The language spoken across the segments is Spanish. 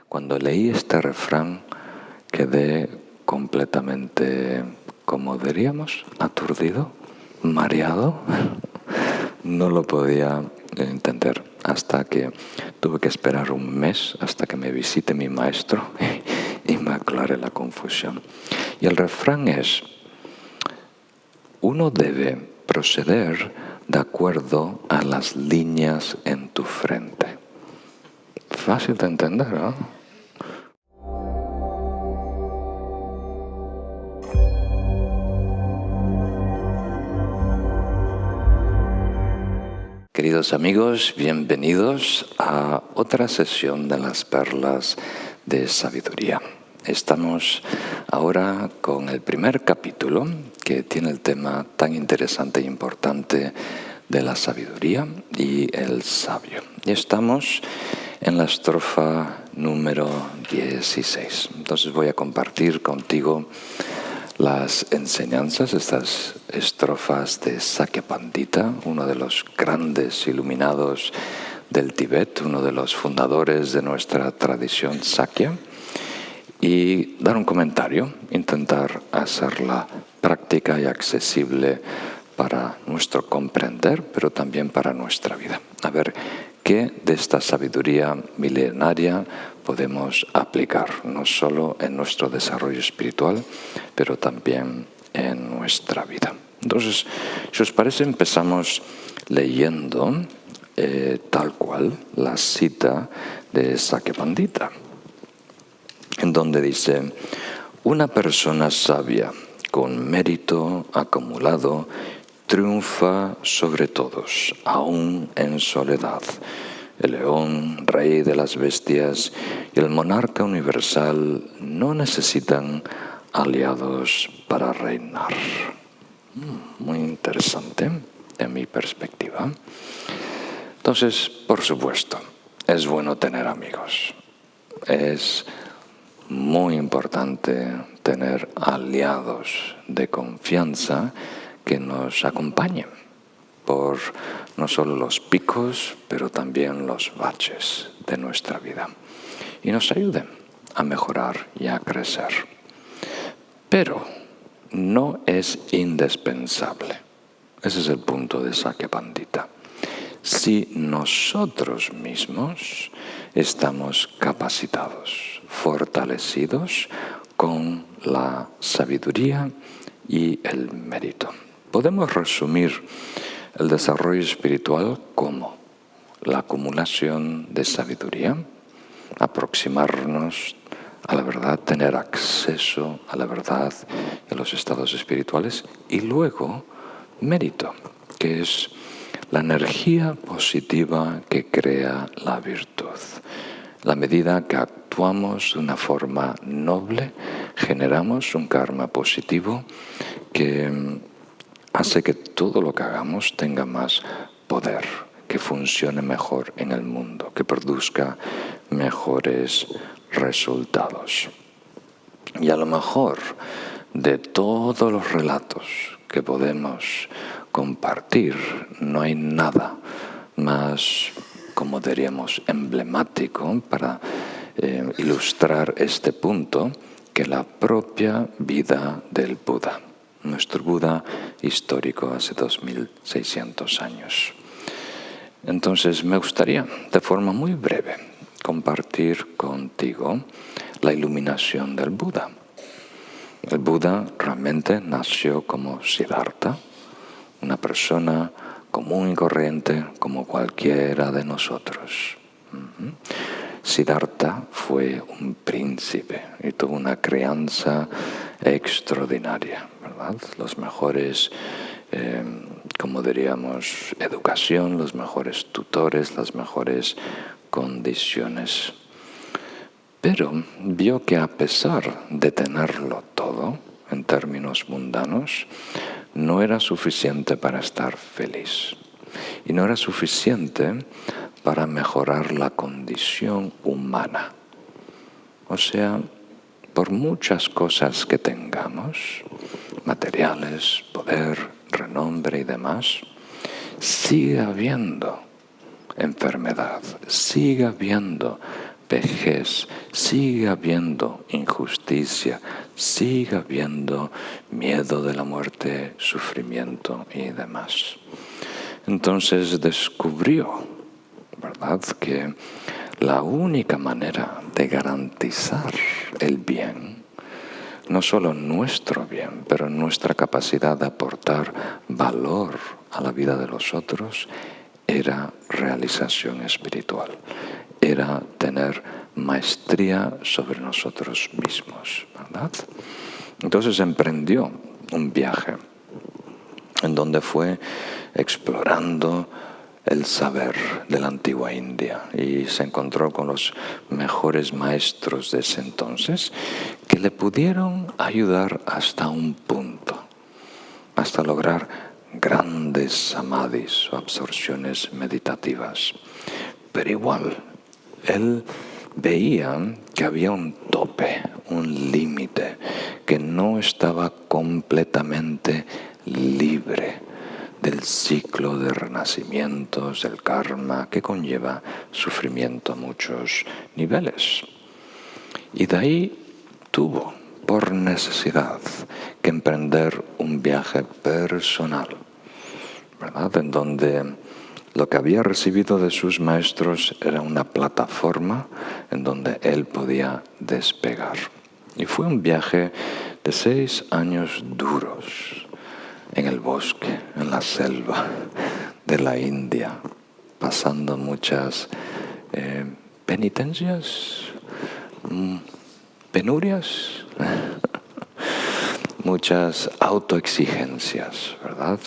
Cuando leí este refrán quedé completamente, ¿cómo diríamos? Aturdido, mareado. No lo podía entender hasta que tuve que esperar un mes hasta que me visite mi maestro y me aclare la confusión. Y el refrán es: uno debe proceder de acuerdo a las líneas en tu frente. Fácil de entender, ¿no? Queridos amigos, bienvenidos a otra sesión de las perlas de sabiduría. Estamos ahora con el primer capítulo que tiene el tema tan interesante e importante de la sabiduría y el sabio. Y estamos en la estrofa número 16. Entonces voy a compartir contigo las enseñanzas, estas estrofas de Sakya Pandita, uno de los grandes iluminados del Tíbet, uno de los fundadores de nuestra tradición Sakya, y dar un comentario, intentar hacerla práctica y accesible para nuestro comprender, pero también para nuestra vida. A ver qué de esta sabiduría milenaria podemos aplicar, no solo en nuestro desarrollo espiritual, pero también en nuestra vida. Entonces, si os parece, empezamos leyendo tal cual la cita de Sakya Pandita, en donde dice: una persona sabia con mérito acumulado triunfa sobre todos, aún en soledad. El león, rey de las bestias, y el monarca universal no necesitan aliados para reinar. Muy interesante de mi perspectiva. Entonces, por supuesto, es bueno tener amigos. Es muy importante tener aliados de confianza que nos acompañen por no solo los picos, pero también los baches de nuestra vida y nos ayuden a mejorar y a crecer. Pero no es indispensable. Ese es el punto de Sakya Pandita. Si nosotros mismos estamos capacitados, fortalecidos con la sabiduría y el mérito. Podemos resumir el desarrollo espiritual como la acumulación de sabiduría, aproximarnos a la verdad, tener acceso a la verdad y a los estados espirituales, y luego mérito, que es la energía positiva que crea la virtud. La medida que actuamos de una forma noble, generamos un karma positivo que hace que todo lo que hagamos tenga más poder, que funcione mejor en el mundo, que produzca mejores resultados. Y a lo mejor de todos los relatos que podemos compartir, no hay nada más, como diríamos, emblemático para ilustrar este punto que la propia vida del Buda, nuestro Buda histórico hace 2600 años. Entonces me gustaría, de forma muy breve, compartir contigo la iluminación del Buda. El Buda realmente nació como Siddhartha, una persona común y corriente como cualquiera de nosotros. Siddhartha fue un príncipe y tuvo una crianza extraordinaria, ¿verdad? Los mejores, como diríamos, educación, los mejores tutores, las mejores condiciones. Pero vio que a pesar de tenerlo todo, en términos mundanos, no era suficiente para estar feliz. Y no era suficiente para mejorar la condición humana. O sea, por muchas cosas que tengamos, materiales, poder, renombre y demás, sigue habiendo enfermedad, sigue habiendo vejez, sigue habiendo injusticia, sigue habiendo miedo de la muerte, sufrimiento y demás. Entonces descubrió, ¿verdad?, que la única manera de garantizar el bien, no solo nuestro bien, pero nuestra capacidad de aportar valor a la vida de los otros, era realización espiritual, era tener maestría sobre nosotros mismos, ¿verdad? Entonces emprendió un viaje en donde fue explorando el saber de la antigua India y se encontró con los mejores maestros de ese entonces que le pudieron ayudar hasta un punto, hasta lograr grandes samadhis o absorciones meditativas. Pero igual, él veía que había un tope, un límite, que no estaba completamente libre del ciclo de renacimientos, del karma, que conlleva sufrimiento a muchos niveles. Y de ahí tuvo, por necesidad, que emprender un viaje personal, ¿verdad?, en donde lo que había recibido de sus maestros era una plataforma en donde él podía despegar. Y fue un viaje de 6 años duros en el bosque, en la selva de la India, pasando muchas penitencias, penurias, muchas autoexigencias, ¿verdad?,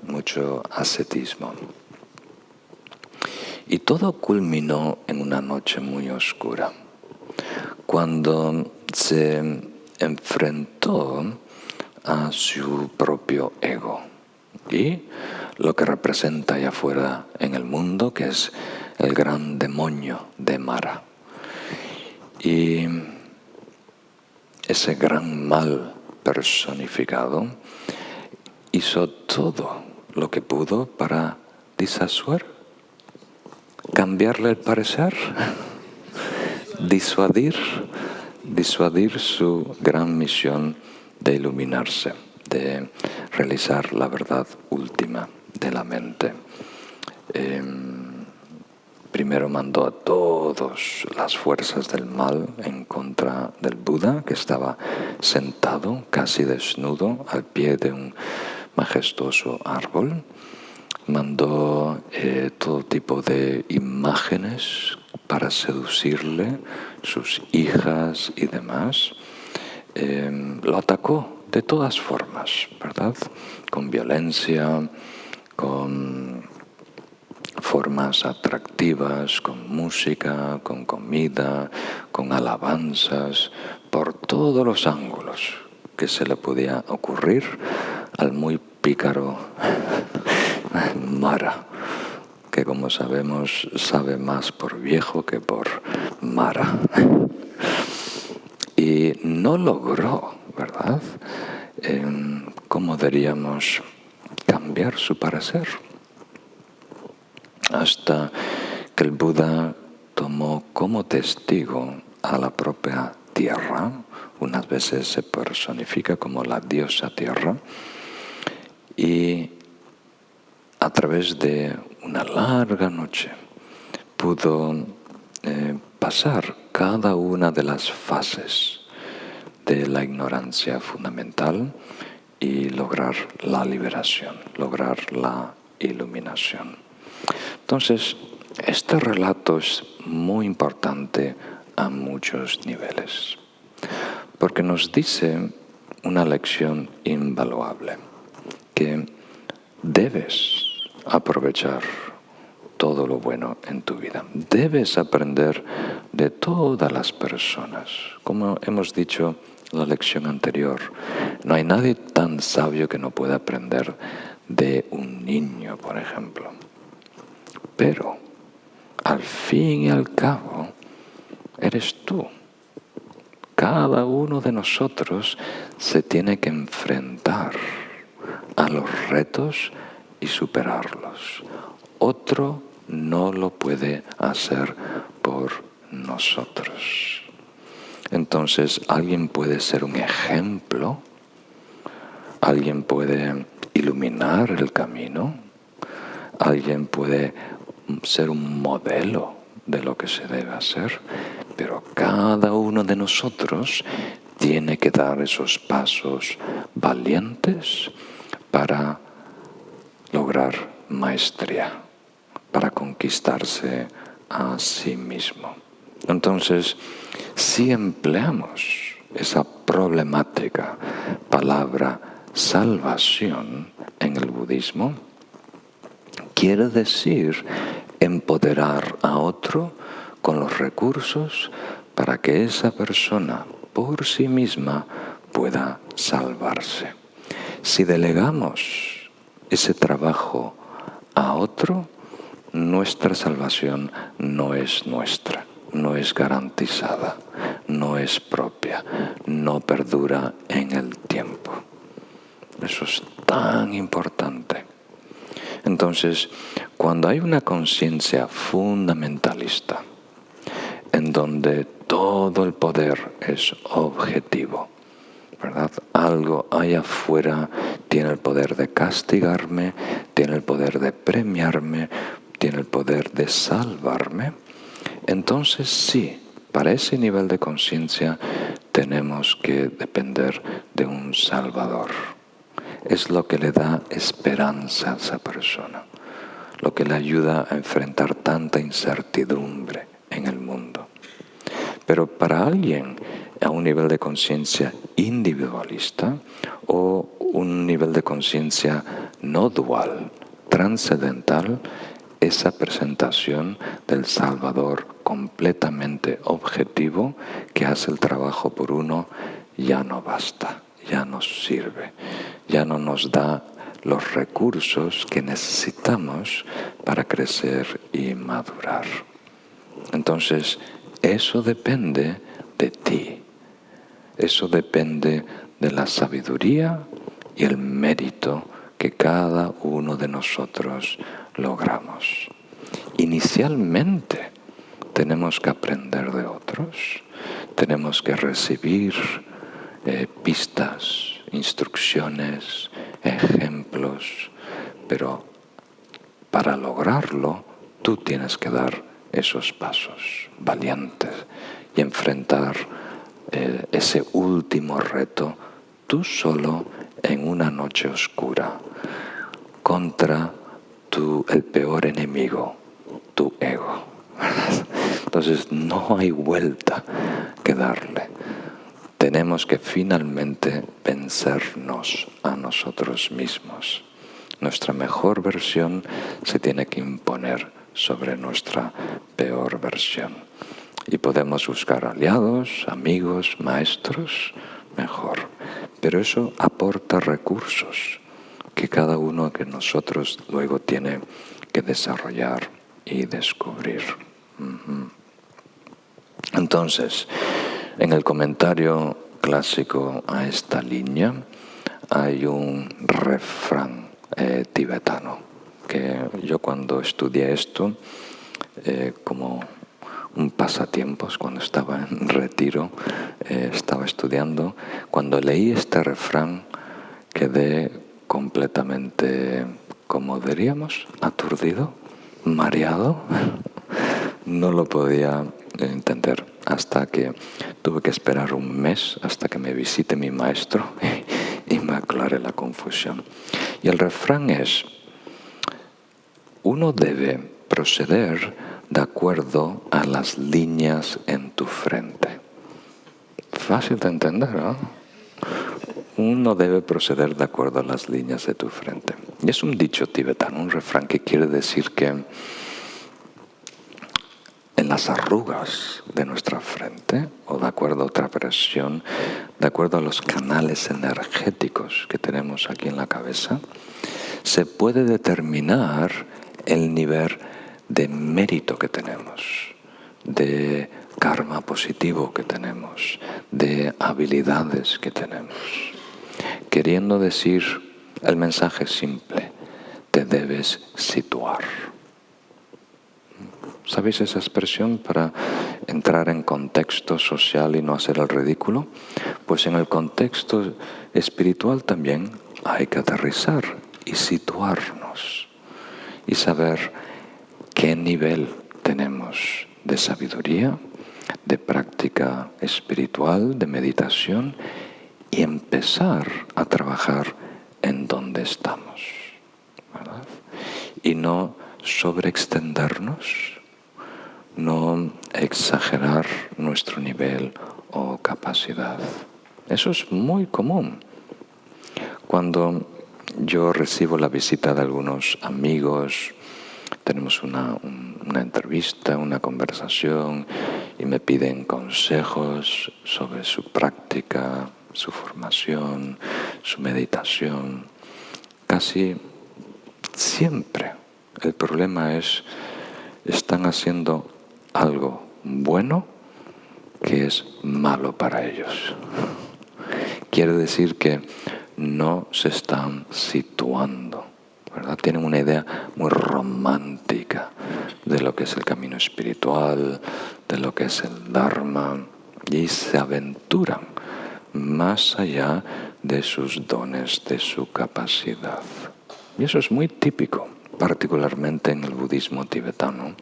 mucho ascetismo. Y todo culminó en una noche muy oscura, cuando se enfrentó a su propio ego y lo que representa allá afuera en el mundo, que es el gran demonio de Mara. Y ese gran mal personificado hizo todo lo que pudo para disuadir, cambiarle el parecer, disuadir su gran misión de iluminarse, de realizar la verdad última de la mente. Primero mandó a todas las fuerzas del mal en contra del Buda, que estaba sentado, casi desnudo, al pie de un majestuoso árbol. Mandó todo tipo de imágenes para seducirle, sus hijas y demás. Lo atacó de todas formas, ¿verdad?, con violencia, con formas atractivas, con música, con comida, con alabanzas, por todos los ángulos que se le podía ocurrir al muy pícaro Mara, que como sabemos sabe más por viejo que por Mara. Y no logró, ¿verdad?, ¿cómo diríamos?, cambiar su parecer. Hasta que el Buda tomó como testigo a la propia tierra, unas veces se personifica como la diosa tierra, y a través de una larga noche pudo pasar cada una de las fases de la ignorancia fundamental y lograr la liberación, lograr la iluminación. Entonces, este relato es muy importante a muchos niveles, porque nos dice una lección invaluable, que debes aprovechar todo lo bueno en tu vida. Debes aprender de todas las personas. Como hemos dicho en la lección anterior, no hay nadie tan sabio que no pueda aprender de un niño, por ejemplo. Pero, al fin y al cabo, eres tú. Cada uno de nosotros se tiene que enfrentar a los retos y superarlos. Otro no lo puede hacer por nosotros. Entonces, alguien puede ser un ejemplo, alguien puede iluminar el camino, alguien puede ser un modelo de lo que se debe hacer, pero cada uno de nosotros tiene que dar esos pasos valientes para lograr maestría, para conquistarse a sí mismo. Entonces, si empleamos esa problemática palabra salvación en el budismo, quiere decir empoderar a otro con los recursos para que esa persona por sí misma pueda salvarse. Si delegamos ese trabajo a otro, nuestra salvación no es nuestra, no es garantizada, no es propia, no perdura en el tiempo. Eso es tan importante. Entonces, cuando hay una conciencia fundamentalista, en donde todo el poder es objetivo, ¿verdad? Algo allá afuera tiene el poder de castigarme, tiene el poder de premiarme, tiene el poder de salvarme. Entonces sí, para ese nivel de conciencia tenemos que depender de un Salvador. Es lo que le da esperanza a esa persona, lo que le ayuda a enfrentar tanta incertidumbre en el mundo. Pero para alguien a un nivel de conciencia individualista o un nivel de conciencia no dual, trascendental, esa presentación del Salvador completamente objetivo que hace el trabajo por uno ya no basta, ya no sirve, ya no nos da los recursos que necesitamos para crecer y madurar. Entonces, eso depende de ti. Eso depende de la sabiduría y el mérito que cada uno de nosotros logramos. Inicialmente tenemos que aprender de otros, tenemos que recibir pistas, instrucciones, ejemplos, pero para lograrlo tú tienes que dar esos pasos valientes y enfrentar ese último reto tú solo en una noche oscura contra el peor enemigo, tu ego. Entonces no hay vuelta que darle. Tenemos que finalmente vencernos a nosotros mismos. Nuestra mejor versión se tiene que imponer sobre nuestra peor versión. Y podemos buscar aliados, amigos, maestros, mejor. Pero eso aporta recursos que cada uno de nosotros luego tiene que desarrollar y descubrir. Entonces, en el comentario clásico a esta línea hay un refrán tibetano que yo cuando estudié esto, como un pasatiempos, cuando estaba en retiro, estaba estudiando, cuando leí este refrán quedé completamente, como diríamos, aturdido, mareado. No lo podía entender hasta que tuve que esperar un mes hasta que me visite mi maestro y me aclare la confusión. Y el refrán es: uno debe proceder de acuerdo a las líneas en tu frente. Fácil de entender, ¿no? Uno debe proceder de acuerdo a las líneas de tu frente. Y es un dicho tibetano, un refrán que quiere decir que en las arrugas de nuestra frente, o de acuerdo a otra versión, de acuerdo a los canales energéticos que tenemos aquí en la cabeza, se puede determinar el nivel de mérito que tenemos, de karma positivo que tenemos, de habilidades que tenemos. Queriendo decir, el mensaje simple: te debes situar. ¿Sabéis esa expresión para entrar en contexto social y no hacer el ridículo? Pues en el contexto espiritual también hay que aterrizar y situarnos y saber qué nivel tenemos de sabiduría, de práctica espiritual, de meditación, y empezar a trabajar en donde estamos, ¿verdad? Y no sobreextendernos, no exagerar nuestro nivel o capacidad. Eso es muy común. Cuando yo recibo la visita de algunos amigos, tenemos una entrevista, una conversación, y me piden consejos sobre su práctica, su formación, su meditación. Casi siempre el problema es, están haciendo algo bueno que es malo para ellos. Quiere decir que no se están situando, ¿verdad? Tienen una idea muy romántica de lo que es el camino espiritual, de lo que es el Dharma, y se aventuran más allá de sus dones, de su capacidad. Y eso es muy típico, particularmente en el budismo tibetano,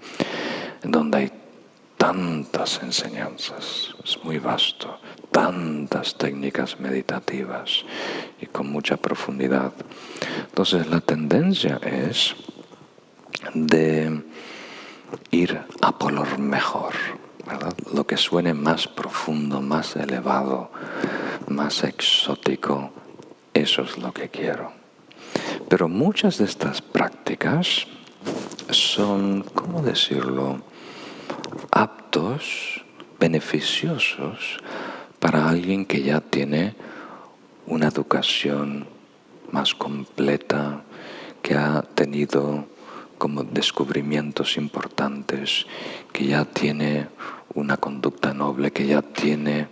donde hay tantas enseñanzas, es muy vasto, tantas técnicas meditativas y con mucha profundidad. Entonces la tendencia es de ir a por lo mejor, ¿verdad? Lo que suene más profundo, más elevado, más exótico, eso es lo que quiero. Pero muchas de estas prácticas son, ¿cómo decirlo?, aptos, beneficiosos para alguien que ya tiene una educación más completa, que ha tenido como descubrimientos importantes, que ya tiene una conducta noble, que ya tiene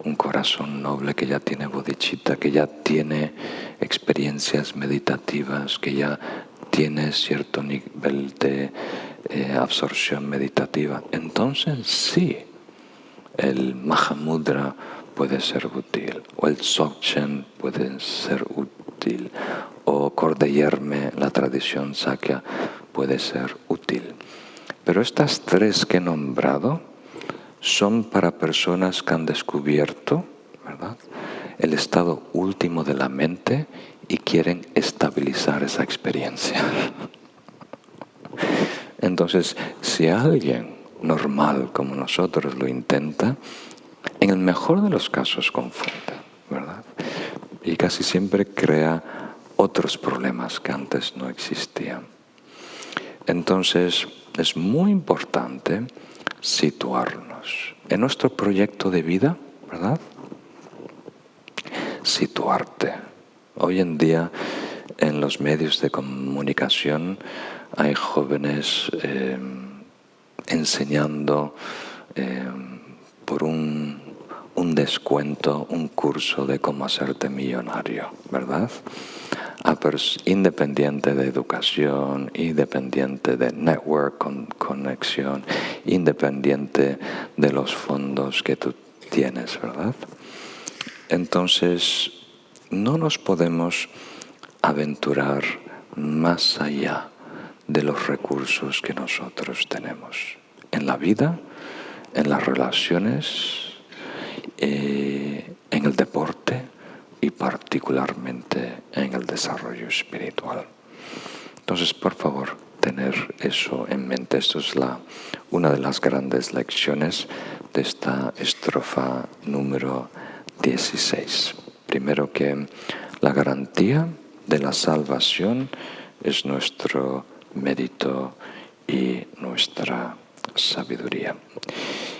un corazón noble, que ya tiene bodhicitta, que ya tiene experiencias meditativas, que ya tiene cierto nivel de absorción meditativa. Entonces sí, el Mahamudra puede ser útil, o el Dzogchen puede ser útil, o Cordeyerme, la tradición Sakya, puede ser útil. Pero estas tres que he nombrado son para personas que han descubierto, ¿verdad?, el estado último de la mente y quieren estabilizar esa experiencia. Entonces, si alguien normal como nosotros lo intenta, en el mejor de los casos confunde, ¿verdad? Y casi siempre crea otros problemas que antes no existían. Entonces, es muy importante situarnos en nuestro proyecto de vida, ¿verdad? Situarte. Hoy en día, en los medios de comunicación, hay jóvenes enseñando por un descuento, un curso de cómo hacerte millonario, ¿verdad? Independiente de educación, independiente de network, conexión, independiente de los fondos que tú tienes, ¿verdad? Entonces, no nos podemos aventurar más allá de los recursos que nosotros tenemos en la vida, en las relaciones, en el deporte y particularmente en el desarrollo espiritual. Entonces, por favor, tener eso en mente. Esto es una de las grandes lecciones de esta estrofa número 16. Primero, que la garantía de la salvación es nuestro mérito y nuestra sabiduría.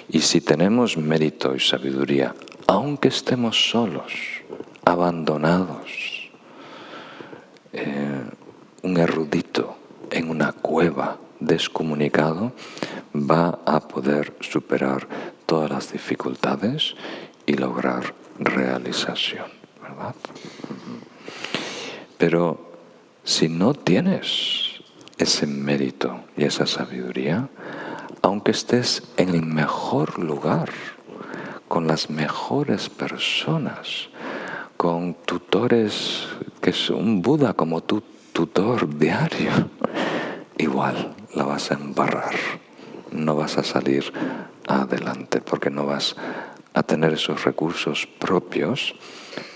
Y si tenemos mérito y sabiduría, aunque estemos solos, abandonados, un erudito en una cueva descomunicado va a poder superar todas las dificultades y lograr realización, ¿verdad? Pero si no tienes ese mérito y esa sabiduría, aunque estés en el mejor lugar, con las mejores personas, con tutores, que es un Buda como tu tutor diario, igual la vas a embarrar, no vas a salir adelante porque no vas a tener esos recursos propios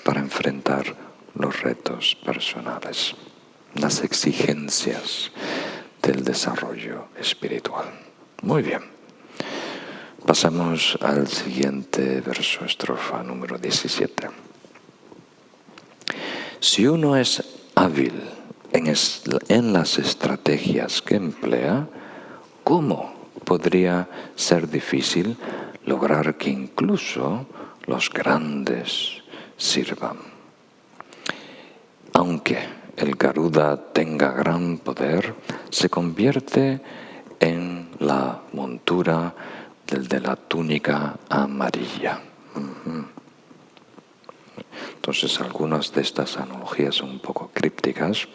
para enfrentar los retos personales, las exigencias del desarrollo espiritual. Muy bien. Pasamos al siguiente verso, estrofa número 17. Si uno es hábil en las estrategias que emplea, ¿cómo podría ser difícil lograr que incluso los grandes sirvan? Aunque el Garuda tenga gran poder, se convierte en la montura del de la túnica amarilla. Entonces, algunas de estas analogías son un poco crípticas.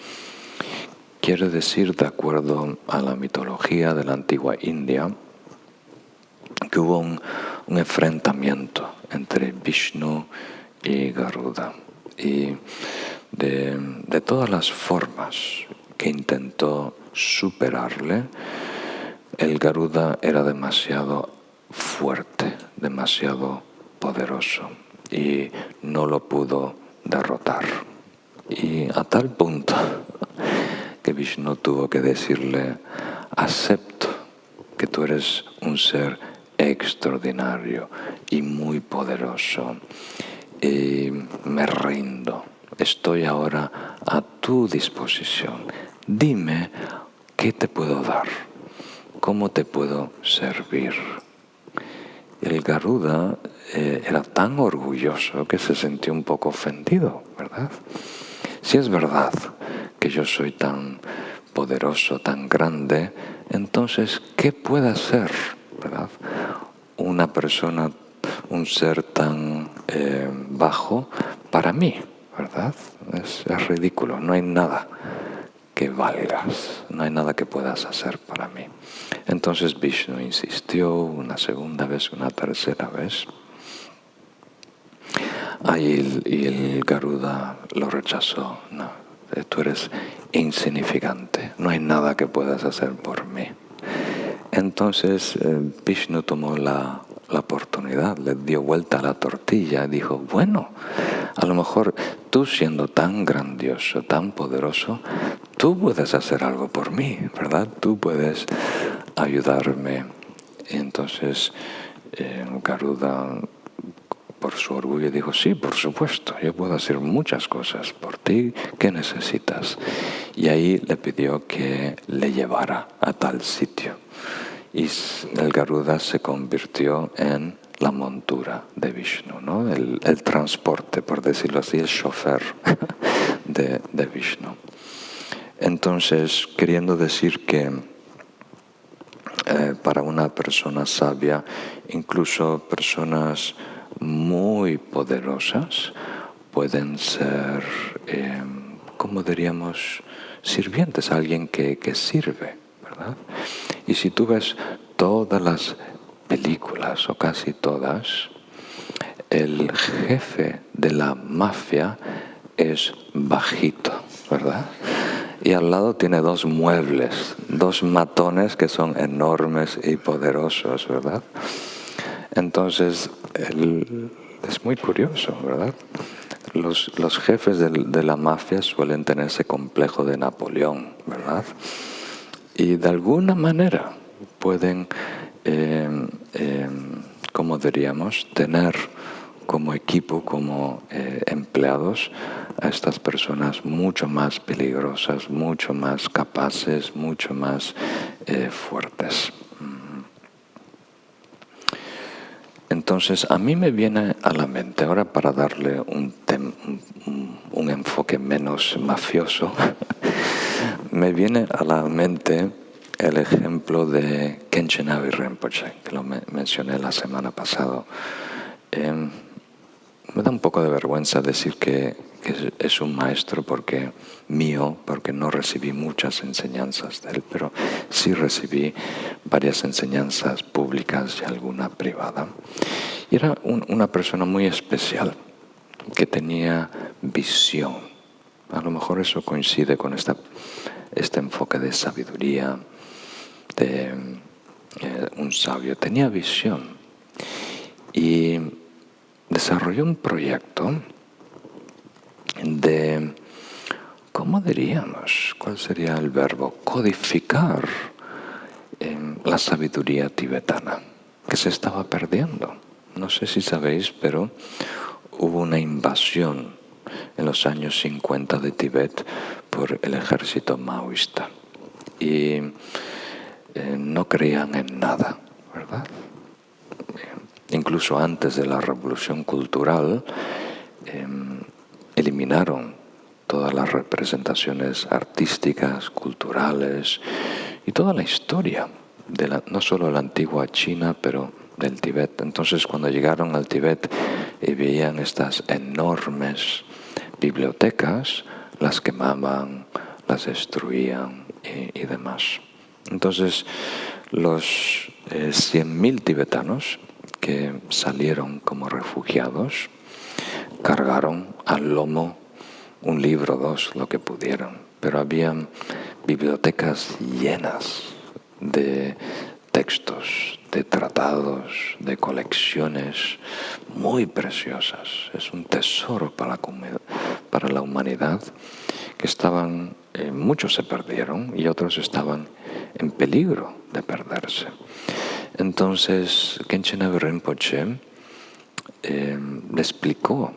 Quiere decir, de acuerdo a la mitología de la antigua India, que hubo un enfrentamiento entre Vishnu y Garuda. Y de todas las formas que intentó superarle, el Garuda era demasiado fuerte, demasiado poderoso y no lo pudo derrotar. Y a tal punto que Vishnu tuvo que decirle: acepto que tú eres un ser extraordinario y muy poderoso, y me rindo, estoy ahora a tu disposición. Dime, ¿qué te puedo dar? ¿Cómo te puedo servir? El Garuda era tan orgulloso que se sintió un poco ofendido, ¿verdad? Si es verdad que yo soy tan poderoso, tan grande, entonces, ¿qué puede hacer, verdad? Una persona, un ser tan bajo para mí, ¿verdad? Es ridículo, no hay nada que valgas, no hay nada que puedas hacer para mí. Entonces Vishnu insistió una segunda vez, una tercera vez, y el Garuda lo rechazó. No, tú eres insignificante, no hay nada que puedas hacer por mí. Entonces Vishnu tomó la oportunidad, le dio vuelta a la tortilla y dijo: bueno, a lo mejor tú, siendo tan grandioso, tan poderoso, tú puedes hacer algo por mí, ¿verdad? Tú puedes ayudarme. Y entonces Garuda, por su orgullo, dijo: sí, por supuesto, yo puedo hacer muchas cosas por ti. ¿Qué necesitas? Y ahí le pidió que le llevara a tal sitio. Y el Garuda se convirtió en la montura de Vishnu, ¿no? El transporte, por decirlo así, el chofer de Vishnu. Entonces, queriendo decir que para una persona sabia, incluso personas muy poderosas pueden ser, ¿cómo diríamos?, sirvientes, alguien que sirve, ¿verdad? Y si tú ves todas las películas, o casi todas, el jefe de la mafia es bajito, ¿verdad? Y al lado tiene dos muebles, dos matones que son enormes y poderosos, ¿verdad? Entonces, es muy curioso, ¿verdad? Los jefes de la mafia suelen tener ese complejo de Napoleón, ¿verdad? Y de alguna manera pueden, como diríamos, tener como equipo, como empleados, a estas personas mucho más peligrosas, mucho más capaces, mucho más fuertes. Entonces, a mí me viene a la mente, ahora para darle un enfoque menos mafioso, me viene a la mente el ejemplo de Khenchen Abhi Rinpoche, que lo mencioné la semana pasada. Me da un poco de vergüenza decir que es un maestro porque no recibí muchas enseñanzas de él, pero sí recibí varias enseñanzas públicas y alguna privada. Y era una persona muy especial, que tenía visión. A lo mejor eso coincide con este enfoque de sabiduría, de un sabio. Tenía visión y desarrolló un proyecto de, ¿cómo diríamos? ¿Cuál sería el verbo? Codificar la sabiduría tibetana, que se estaba perdiendo. No sé si sabéis, pero hubo una invasión en los años 50 de Tibet por el ejército maoísta. Y no creían en nada, ¿verdad? Incluso antes de la revolución cultural, eliminaron todas las representaciones artísticas, culturales y toda la historia, no solo de la antigua China, pero del Tíbet. Entonces, cuando llegaron al Tíbet y veían estas enormes bibliotecas, las quemaban, las destruían y demás. Entonces, los 100.000 tibetanos que salieron como refugiados cargaron al lomo un libro, dos, lo que pudieron. Pero habían bibliotecas llenas de textos, de tratados, de colecciones muy preciosas. Es un tesoro para la humanidad, que estaban, muchos se perdieron y otros estaban en peligro de perderse. Entonces, Khenchen Abbe Rinpoche le explicó,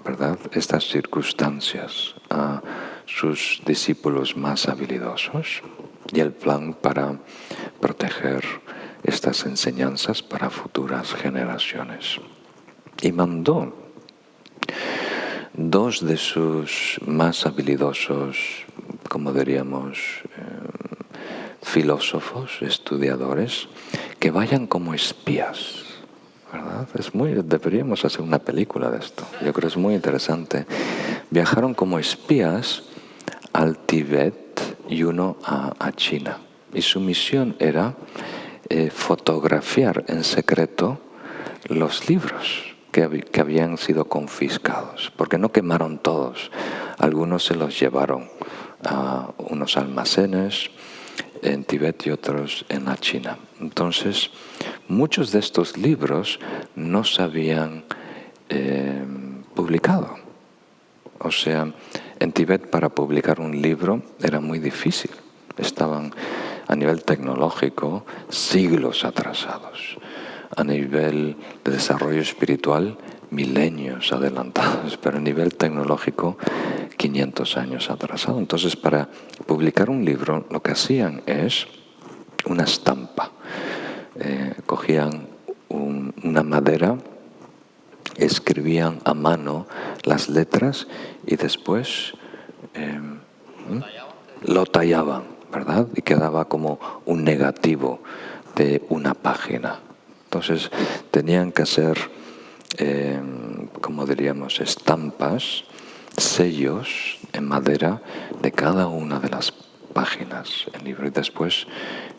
¿verdad?, estas circunstancias a sus discípulos más habilidosos y el plan para proteger estas enseñanzas para futuras generaciones. Y mandó dos de sus más habilidosos, como diríamos, filósofos, estudiadores, que vayan como espías, ¿verdad? Deberíamos hacer una película de esto. Yo creo que es muy interesante. Viajaron como espías al Tíbet y uno a China. Y su misión era fotografiar en secreto los libros que habían sido confiscados, porque no quemaron todos. Algunos se los llevaron a unos almacenes en Tíbet y otros en la China. Entonces, muchos de estos libros no se habían publicado. O sea, en Tíbet para publicar un libro era muy difícil. Estaban a nivel tecnológico siglos atrasados. A nivel de desarrollo espiritual, milenios adelantados, pero a nivel tecnológico, 500 años atrasado. Entonces, para publicar un libro, lo que hacían es una estampa. Cogían una madera, escribían a mano las letras y después lo tallaban, ¿verdad? Y quedaba como un negativo de una página. Entonces tenían que hacer, como diríamos, estampas, sellos en madera de cada una de las páginas del libro. Y después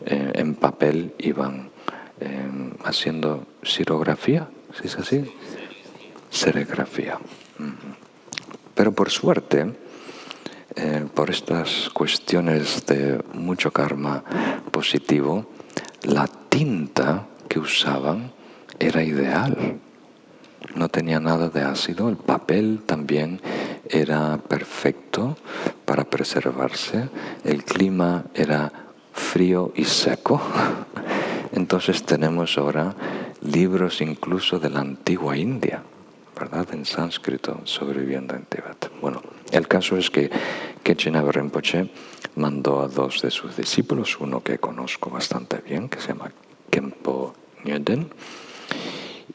en papel iban haciendo xilografía, ¿sí es así? Serigrafía. Pero por suerte, por estas cuestiones de mucho karma positivo, la tinta que usaban era ideal. No tenía nada de ácido, el papel también era perfecto para preservarse, el clima era frío y seco. Entonces tenemos ahora libros incluso de la antigua India, ¿verdad?, en sánscrito, sobreviviendo en Tíbet. Bueno, el caso es que Khenchen Abbe Rinpoche mandó a dos de sus discípulos, uno que conozco bastante bien, que se llama Khenpo Nyeden,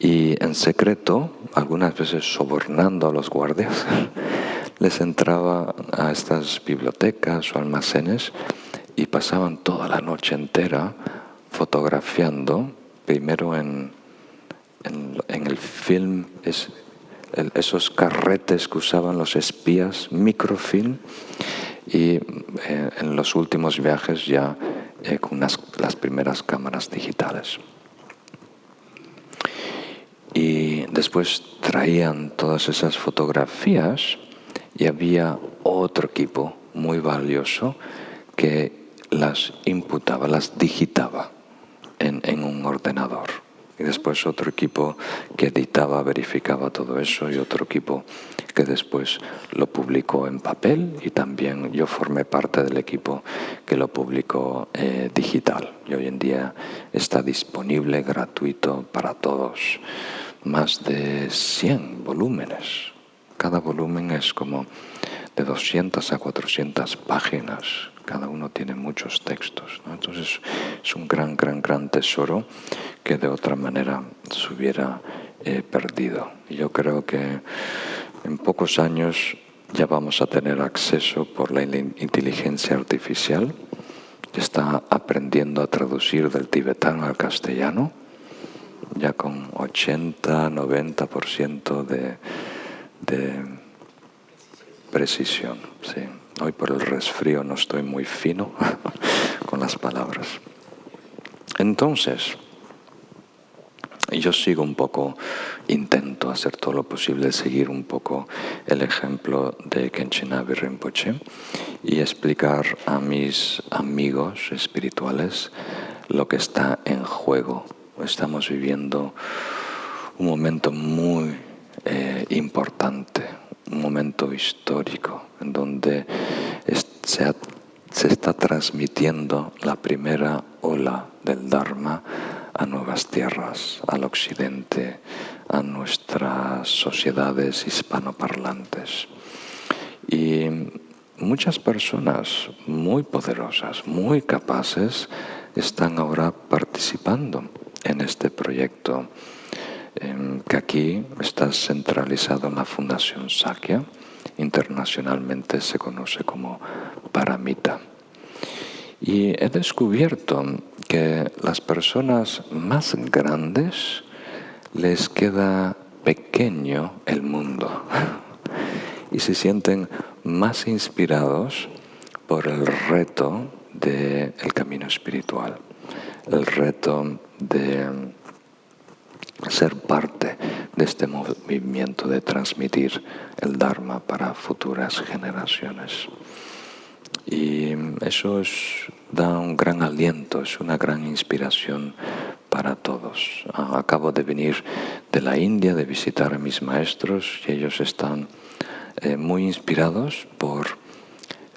y en secreto, algunas veces sobornando a los guardias, les entraba a estas bibliotecas o almacenes y pasaban toda la noche entera fotografiando, primero en el film, esos carretes que usaban los espías, microfilm, y en los últimos viajes ya con las primeras cámaras digitales. Y después traían todas esas fotografías y había otro equipo muy valioso que las imputaba, las digitaba en un ordenador. Y después otro equipo que editaba, verificaba todo eso, y otro equipo que después lo publicó en papel, y también yo formé parte del equipo que lo publicó digital. Y hoy en día está disponible, gratuito para todos. Más de 100 volúmenes. Cada volumen es como de 200 a 400 páginas. Cada uno tiene muchos textos, ¿no? Entonces es un gran tesoro que de otra manera se hubiera perdido. Y yo creo que en pocos años ya vamos a tener acceso por la inteligencia artificial, que está aprendiendo a traducir del tibetano al castellano, ya con 80-90% de precisión. Sí. Hoy por el resfrío no estoy muy fino con las palabras. Entonces, yo sigo un poco, intento hacer todo lo posible, seguir un poco el ejemplo de Khenchen Abi Rinpoche y explicar a mis amigos espirituales lo que está en juego. Estamos viviendo un momento muy importante, un momento histórico en donde se está transmitiendo la primera ola del Dharma a nuevas tierras, al occidente, a nuestras sociedades hispanoparlantes. Y muchas personas muy poderosas, muy capaces, están ahora participando en este proyecto que aquí está centralizado en la Fundación Sakya. Internacionalmente se conoce como Paramita. Y he descubierto que las personas más grandes les queda pequeño el mundo y se sienten más inspirados por el reto del camino espiritual, el reto de ser parte de este movimiento de transmitir el Dharma para futuras generaciones. Y eso da un gran aliento, es una gran inspiración para todos. Acabo de venir de la India, de visitar a mis maestros, y ellos están muy inspirados por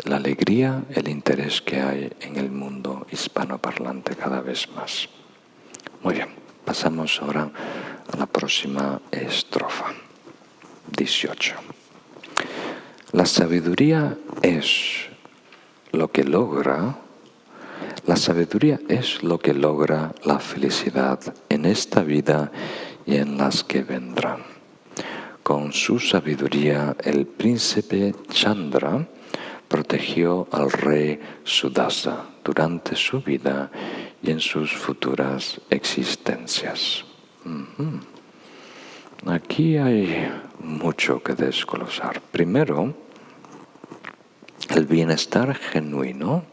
la alegría, el interés que hay en el mundo hispanoparlante cada vez más. Muy bien, pasamos ahora a la próxima estrofa, 18. La sabiduría es lo que logra la felicidad en esta vida y en las que vendrán. Con su sabiduría, el príncipe Chandra protegió al rey Sudasa durante su vida y en sus futuras existencias. Aquí hay mucho que desglosar. Primero, el bienestar genuino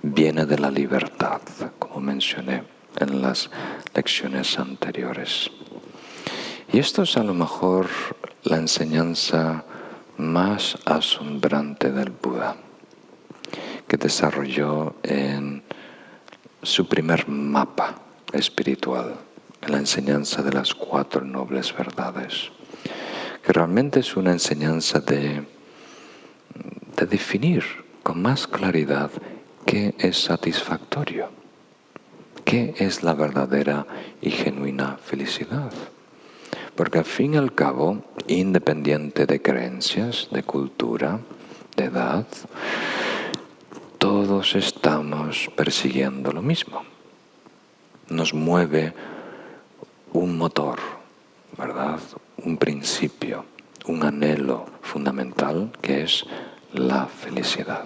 viene de la libertad, como mencioné en las lecciones anteriores. Y esto es a lo mejor la enseñanza más asombrante del Buda, que desarrolló en su primer mapa espiritual, en la enseñanza de las 4 nobles verdades, que realmente es una enseñanza de definir con más claridad qué es satisfactorio, qué es la verdadera y genuina felicidad. Porque al fin y al cabo, independiente de creencias, de cultura, de edad, todos estamos persiguiendo lo mismo. Nos mueve un motor, ¿verdad? Un principio, un anhelo fundamental que es la felicidad.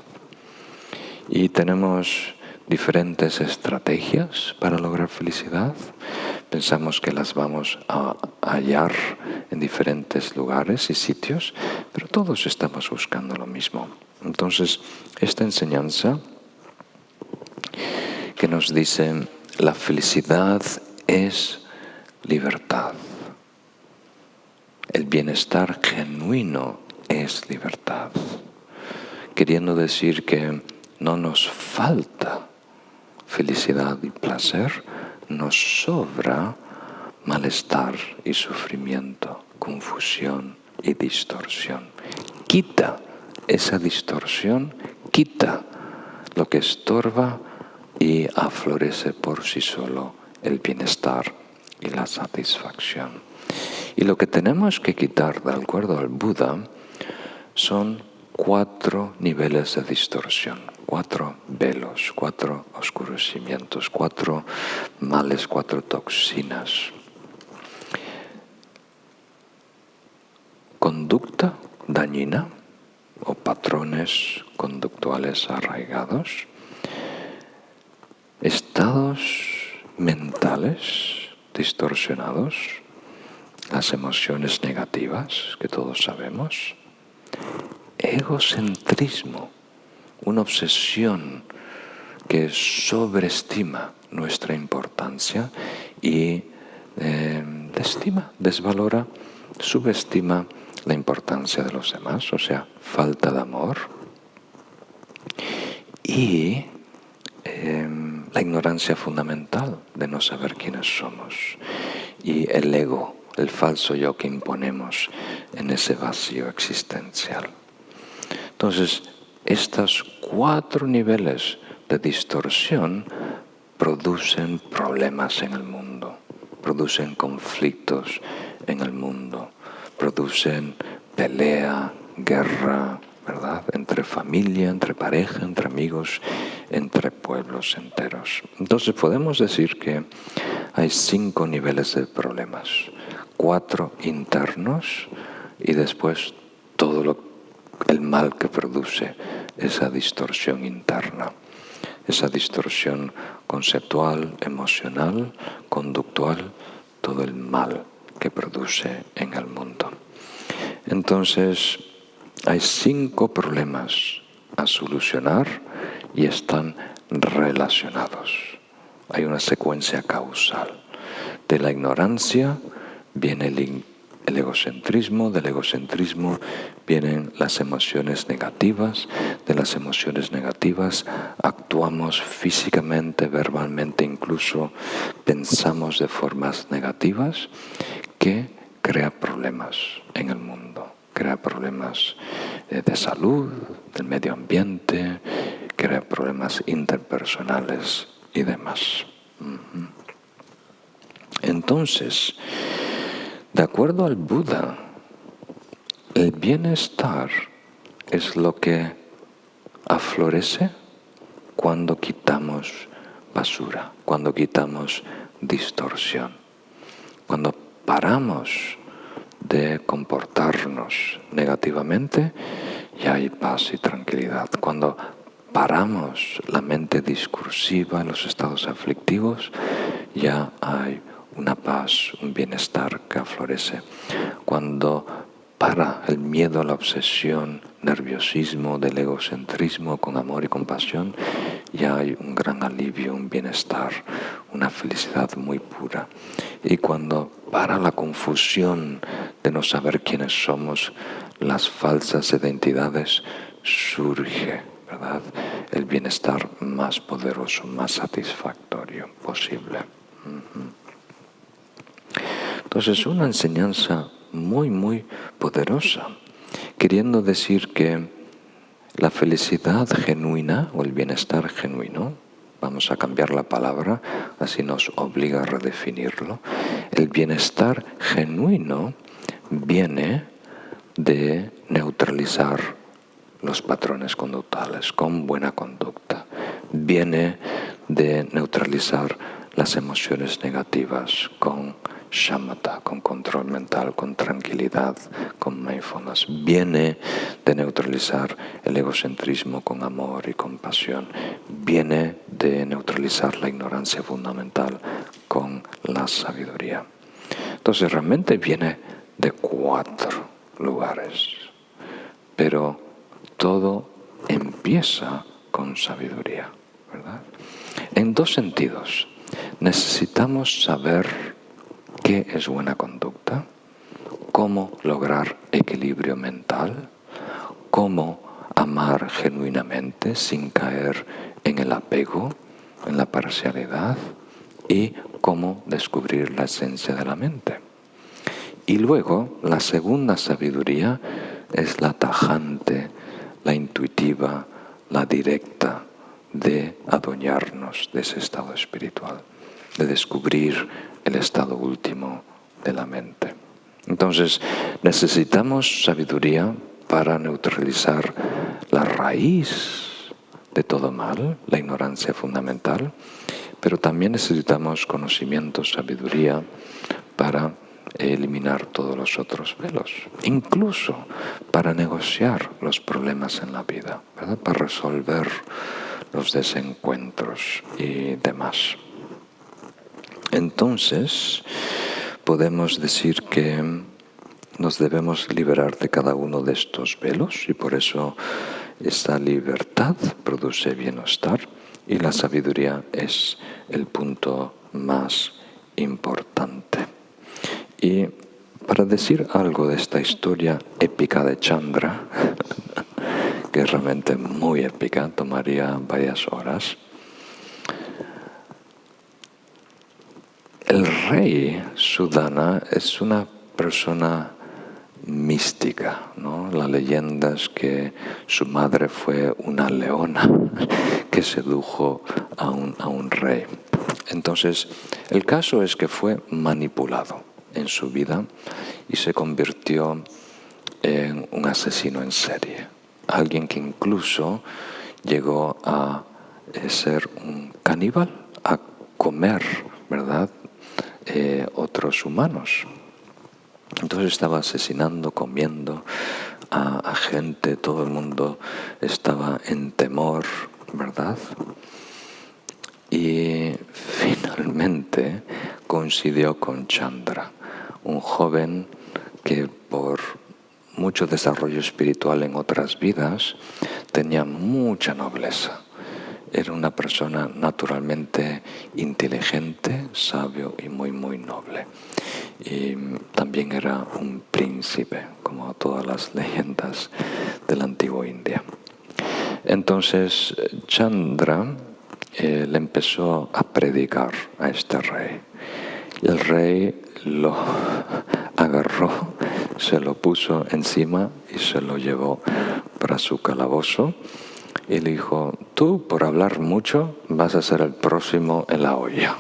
Y tenemos diferentes estrategias para lograr felicidad. Pensamos que las vamos a hallar en diferentes lugares y sitios, pero todos estamos buscando lo mismo. Entonces, esta enseñanza que nos dice: la felicidad es libertad. El bienestar genuino es libertad. Queriendo decir que no nos falta felicidad y placer, nos sobra malestar y sufrimiento, confusión y distorsión. Quita esa distorsión, quita lo que estorba y aflorece por sí solo el bienestar y la satisfacción. Y lo que tenemos que quitar, de acuerdo al Buda, son 4 niveles de distorsión, 4 velos, 4 oscurecimientos, 4 males, 4 toxinas. Conducta dañina o patrones conductuales arraigados, estados mentales distorsionados, las emociones negativas que todos sabemos, egocentrismo, una obsesión que sobreestima nuestra importancia y desvalora, subestima la importancia de los demás, o sea, falta de amor. Y la ignorancia fundamental de no saber quiénes somos. Y el ego, el falso yo que imponemos en ese vacío existencial. Entonces, estos 4 niveles de distorsión producen problemas en el mundo, producen conflictos en el mundo, producen pelea, guerra, ¿verdad? Entre familia, entre pareja, entre amigos, entre pueblos enteros. Entonces podemos decir que hay 5 niveles de problemas, 4 internos y después todo el mal que produce esa distorsión interna, esa distorsión conceptual, emocional, conductual, todo el mal que produce en el mundo. Entonces, hay 5 problemas a solucionar y están relacionados. Hay una secuencia causal. De la ignorancia viene el egocentrismo, del egocentrismo vienen las emociones negativas, de las emociones negativas actuamos físicamente, verbalmente, incluso pensamos de formas negativas que crea problemas en el mundo, crea problemas de salud, del medio ambiente, crea problemas interpersonales y demás. Entonces, de acuerdo al Buda, el bienestar es lo que aflorece cuando quitamos basura, cuando quitamos distorsión, cuando paramos de comportarnos negativamente, ya hay paz y tranquilidad. Cuando paramos la mente discursiva en los estados aflictivos, ya hay una paz, un bienestar que aflorece. Cuando para el miedo, la obsesión, nerviosismo, del egocentrismo con amor y compasión, ya hay un gran alivio, un bienestar, una felicidad muy pura. Y cuando para la confusión de no saber quiénes somos, las falsas identidades, surge, ¿verdad?, el bienestar más poderoso, más satisfactorio posible. Entonces, una enseñanza muy, muy poderosa, queriendo decir que la felicidad genuina o el bienestar genuino, vamos a cambiar la palabra, así nos obliga a redefinirlo, el bienestar genuino viene de neutralizar los patrones conductuales con buena conducta, viene de neutralizar las emociones negativas con shamatha, con control mental, con tranquilidad, con mindfulness. Viene de neutralizar el egocentrismo con amor y compasión. Viene de neutralizar la ignorancia fundamental con la sabiduría. Entonces realmente viene de 4 lugares, pero todo empieza con sabiduría, ¿verdad? En dos sentidos. Necesitamos saber qué es buena conducta, cómo lograr equilibrio mental, cómo amar genuinamente sin caer en el apego, en la parcialidad, y cómo descubrir la esencia de la mente. Y luego, la segunda sabiduría es la tajante, la intuitiva, la directa de adueñarnos de ese estado espiritual, de descubrir el estado último de la mente. Entonces, necesitamos sabiduría para neutralizar la raíz de todo mal, la ignorancia fundamental, pero también necesitamos conocimiento, sabiduría para eliminar todos los otros velos, incluso para negociar los problemas en la vida, ¿verdad? Para resolver los desencuentros y demás. Entonces, podemos decir que nos debemos liberar de cada uno de estos velos y por eso esta libertad produce bienestar y la sabiduría es el punto más importante. Y para decir algo de esta historia épica de Chandra, que es realmente muy épica, tomaría varias horas, el rey Sudana es una persona mística, ¿no? La leyenda es que su madre fue una leona que sedujo a un rey. Entonces, el caso es que fue manipulado en su vida y se convirtió en un asesino en serie. Alguien que incluso llegó a ser un caníbal, a comer, ¿verdad?, otros humanos. Entonces estaba asesinando, comiendo a gente, todo el mundo estaba en temor, ¿verdad? Y finalmente coincidió con Chandra, un joven que por mucho desarrollo espiritual en otras vidas tenía mucha nobleza. Era una persona naturalmente inteligente, sabio y muy, muy noble. Y también era un príncipe, como todas las leyendas de la antigua India. Entonces Chandra le empezó a predicar a este rey. Y el rey lo agarró, se lo puso encima y se lo llevó para su calabozo. Y le dijo, tú por hablar mucho vas a ser el próximo en la olla.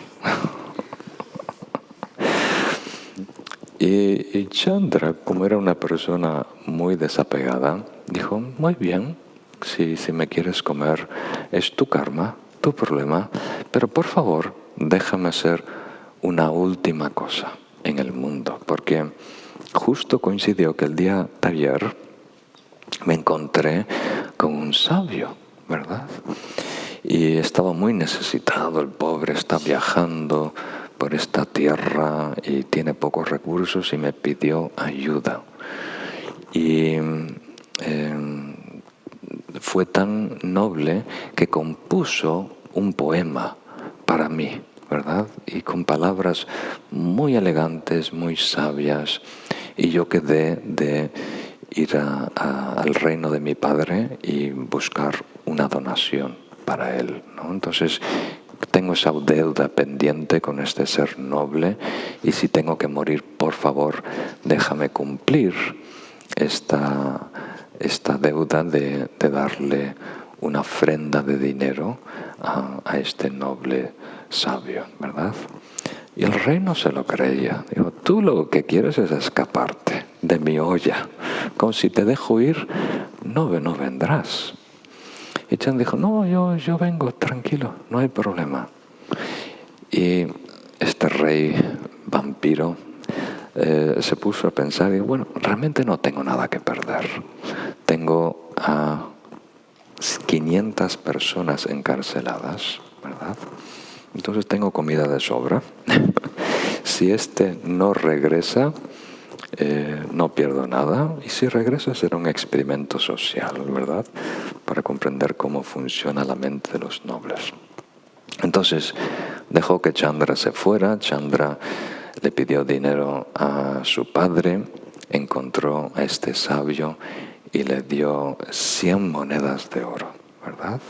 Y Chandra, como era una persona muy desapegada, dijo, muy bien, si me quieres comer, es tu karma, tu problema, pero por favor, déjame hacer una última cosa en el mundo, porque justo coincidió que el día de ayer me encontré con un sabio, ¿verdad? Y estaba muy necesitado, el pobre está viajando por esta tierra y tiene pocos recursos y me pidió ayuda. Y fue tan noble que compuso un poema para mí, ¿verdad? Y con palabras muy elegantes, muy sabias. Y yo quedé de ir al reino de mi padre y buscar una donación para él, ¿no? Entonces, tengo esa deuda pendiente con este ser noble y si tengo que morir, por favor, déjame cumplir esta deuda de darle una ofrenda de dinero a este noble sabio, ¿verdad? Y el rey no se lo creía. Dijo, tú lo que quieres es escaparte de mi olla. Como si te dejo ir, no vendrás. Y Chan dijo, no, yo vengo, tranquilo, no hay problema. Y este rey vampiro se puso a pensar y bueno, realmente no tengo nada que perder. Tengo a 500 personas encarceladas, ¿verdad? Entonces tengo comida de sobra. Si este no regresa, no pierdo nada. Y si regresa será un experimento social, ¿verdad? Para comprender cómo funciona la mente de los nobles. Entonces dejó que Chandra se fuera. Chandra le pidió dinero a su padre, encontró a este sabio y le dio 100 monedas de oro, ¿verdad?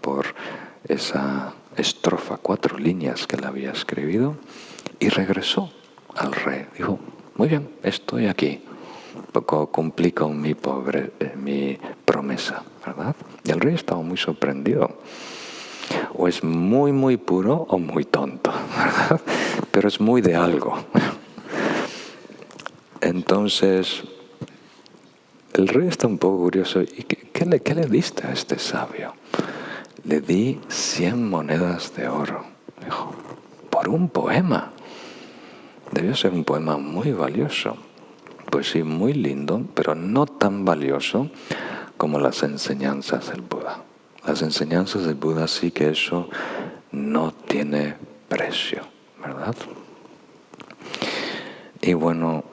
Por esa estrofa, 4 líneas que le había escrito, y regresó al rey. Dijo, muy bien, estoy aquí, cumplí con mi promesa, ¿verdad? Y el rey estaba muy sorprendido. O es muy, muy puro o muy tonto, ¿verdad? Pero es muy de algo. Entonces, el rey está un poco curioso. ¿Y qué le diste a este sabio? Le di 100 monedas de oro. Dijo, por un poema. Debió ser un poema muy valioso. Pues sí, muy lindo, pero no tan valioso como las enseñanzas del Buda. Las enseñanzas del Buda sí que eso no tiene precio, ¿verdad? Y bueno,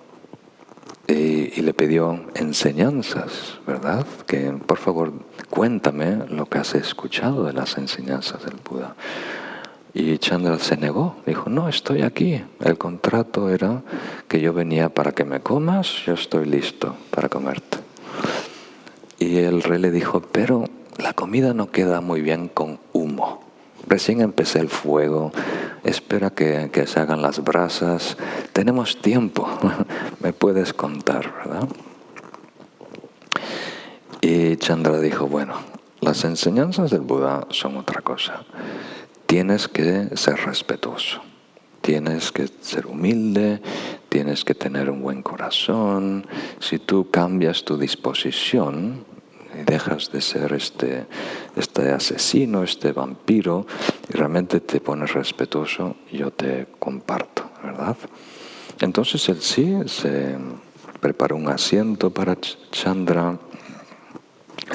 y le pidió enseñanzas, ¿verdad? Que por favor cuéntame lo que has escuchado de las enseñanzas del Buda. Y Chandra se negó, dijo, no, estoy aquí. El contrato era que yo venía para que me comas, yo estoy listo para comerte. Y el rey le dijo, pero la comida no queda muy bien con humo. Recién empecé el fuego, espera que se hagan las brasas, tenemos tiempo, me puedes contar, ¿verdad? Y Chandra dijo, bueno, las enseñanzas del Buda son otra cosa. Tienes que ser respetuoso, tienes que ser humilde, tienes que tener un buen corazón. Si tú cambias tu disposición y dejas de ser este asesino, este vampiro, y realmente te pones respetuoso, yo te comparto, ¿verdad? Entonces él sí se preparó un asiento para Chandra.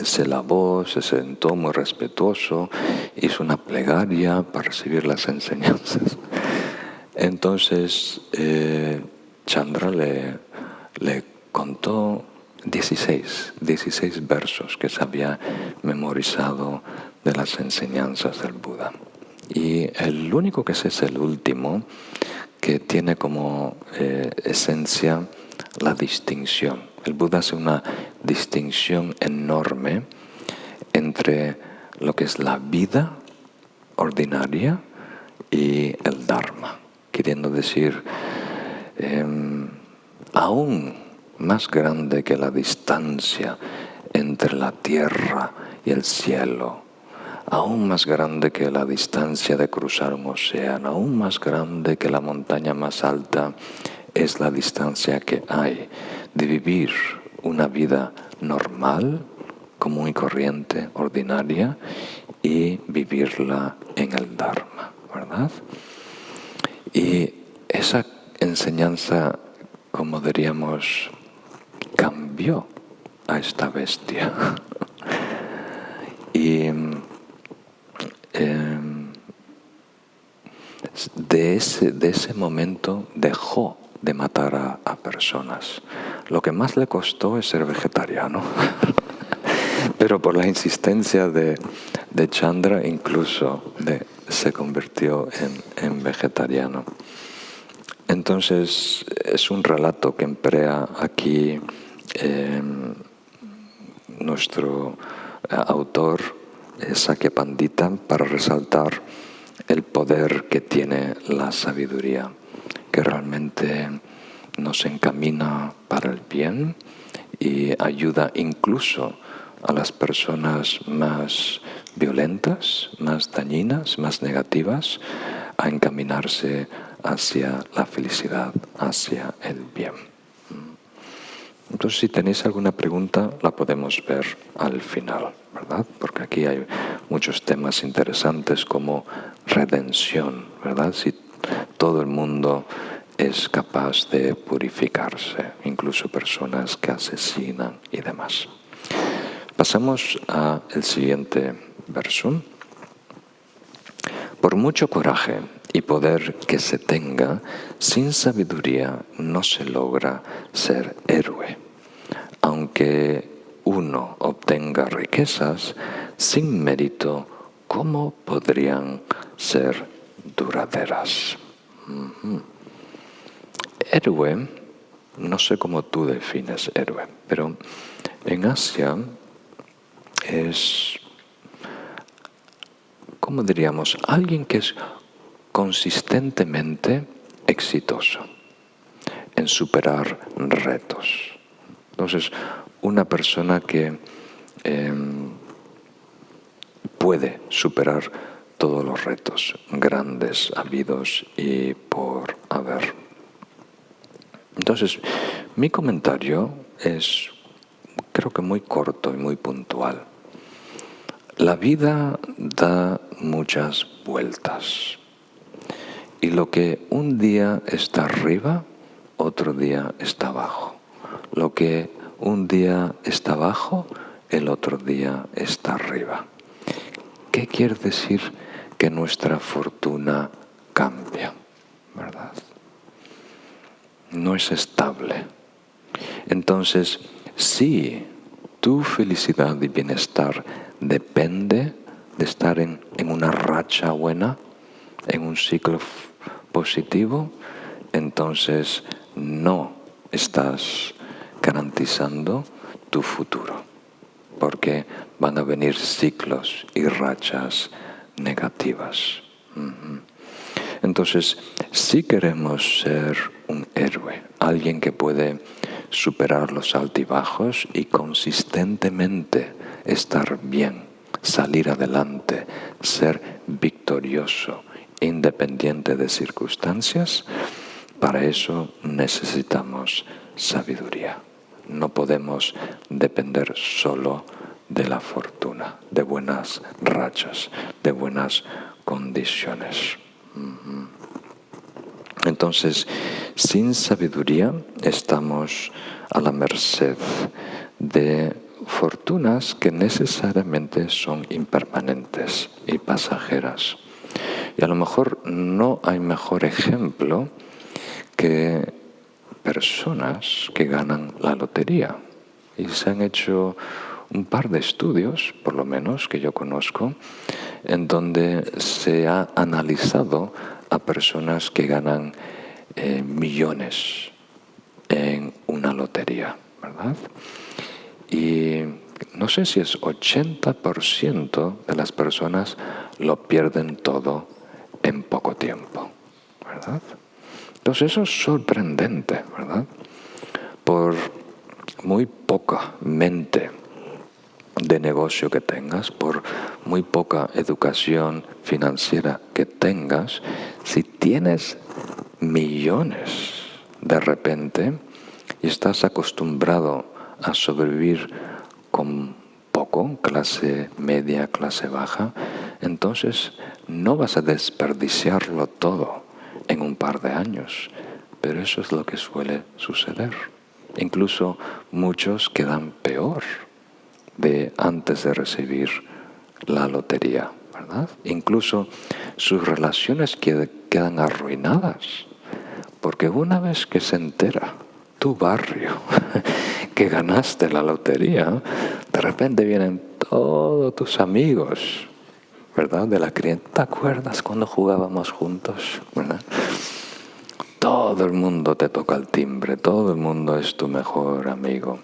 Se lavó, se sentó muy respetuoso, hizo una plegaria para recibir las enseñanzas. Entonces Chandra le contó 16 versos que se había memorizado de las enseñanzas del Buda. Y el único que es el último, que tiene como esencia la distinción. El Buda hace una distinción enorme entre lo que es la vida ordinaria y el Dharma, queriendo decir, aún más grande que la distancia entre la tierra y el cielo, aún más grande que la distancia de cruzar un océano, aún más grande que la montaña más alta, es la distancia que hay de vivir una vida normal, común y corriente, ordinaria, y vivirla en el Dharma, ¿verdad? Y esa enseñanza, como diríamos, cambió a esta bestia. Y de ese momento dejó de matar a personas. Lo que más le costó es ser vegetariano. Pero por la insistencia de Chandra incluso se convirtió en vegetariano. Entonces es un relato que emplea aquí nuestro autor Sakya Pandita para resaltar el poder que tiene la sabiduría, que realmente nos encamina para el bien y ayuda incluso a las personas más violentas, más dañinas, más negativas, a encaminarse hacia la felicidad, hacia el bien. Entonces, si tenéis alguna pregunta, la podemos ver al final, ¿verdad? Porque aquí hay muchos temas interesantes como redención, ¿verdad? Si todo el mundo es capaz de purificarse, incluso personas que asesinan y demás. Pasamos al siguiente verso. Por mucho coraje y poder que se tenga, sin sabiduría no se logra ser héroe. Aunque uno obtenga riquezas, sin mérito ¿cómo podrían ser duraderas? Héroe, no sé cómo tú defines héroe, pero en Asia es, ¿cómo diríamos? Alguien que es consistentemente exitoso en superar retos. Entonces, una persona que puede superar todos los retos grandes habidos y por haber. Entonces, mi comentario es, creo que muy corto y muy puntual. La vida da muchas vueltas. Y lo que un día está arriba, otro día está abajo. Lo que un día está abajo, el otro día está arriba. ¿Qué quiere decir? Que nuestra fortuna cambia, ¿verdad? No es estable. Entonces, si tu felicidad y bienestar depende de estar en una racha buena, en un ciclo positivo, entonces no estás garantizando tu futuro, porque van a venir ciclos y rachas negativas. Entonces, si queremos ser un héroe, alguien que puede superar los altibajos y consistentemente estar bien, salir adelante, ser victorioso, independiente de circunstancias, para eso necesitamos sabiduría. No podemos depender solo de la fortuna, de buenas rachas, de buenas condiciones. Entonces, sin sabiduría estamos a la merced de fortunas que necesariamente son impermanentes y pasajeras. Y a lo mejor no hay mejor ejemplo que personas que ganan la lotería. Y se han hecho un par de estudios, por lo menos, que yo conozco, en donde se ha analizado a personas que ganan millones en una lotería, ¿verdad? Y no sé si es 80% de las personas lo pierden todo en poco tiempo, ¿verdad? Entonces eso es sorprendente, ¿verdad? Por muy poca mente de negocio que tengas, por muy poca educación financiera que tengas, si tienes millones de repente y estás acostumbrado a sobrevivir con poco, clase media, clase baja, entonces no vas a desperdiciarlo todo en un par de años, pero eso es lo que suele suceder. Incluso muchos quedan peor de antes de recibir la lotería, ¿verdad? Incluso sus relaciones quedan arruinadas, porque una vez que se entera tu barrio que ganaste la lotería, de repente vienen todos tus amigos, ¿verdad? De la crianza. ¿Te acuerdas cuando jugábamos juntos? ¿Verdad? Todo el mundo te toca el timbre, todo el mundo es tu mejor amigo.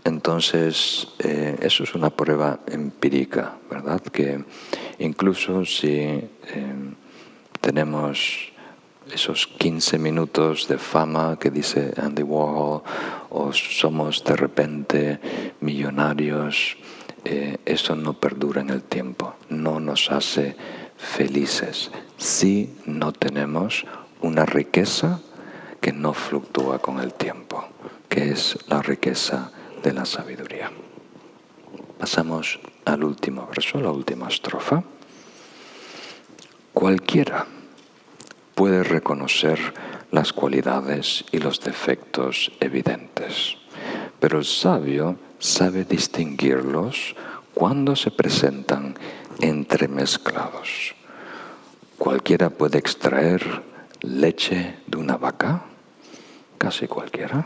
Entonces, eso es una prueba empírica, ¿verdad? Que incluso si tenemos esos 15 minutos de fama que dice Andy Warhol, o somos de repente millonarios, eso no perdura en el tiempo, no nos hace felices si no tenemos una riqueza que no fluctúa con el tiempo, que es la riqueza de la sabiduría. Pasamos al último verso, la última estrofa. Cualquiera puede reconocer las cualidades y los defectos evidentes, pero el sabio sabe distinguirlos cuando se presentan entremezclados. Cualquiera puede extraer leche de una vaca, casi cualquiera,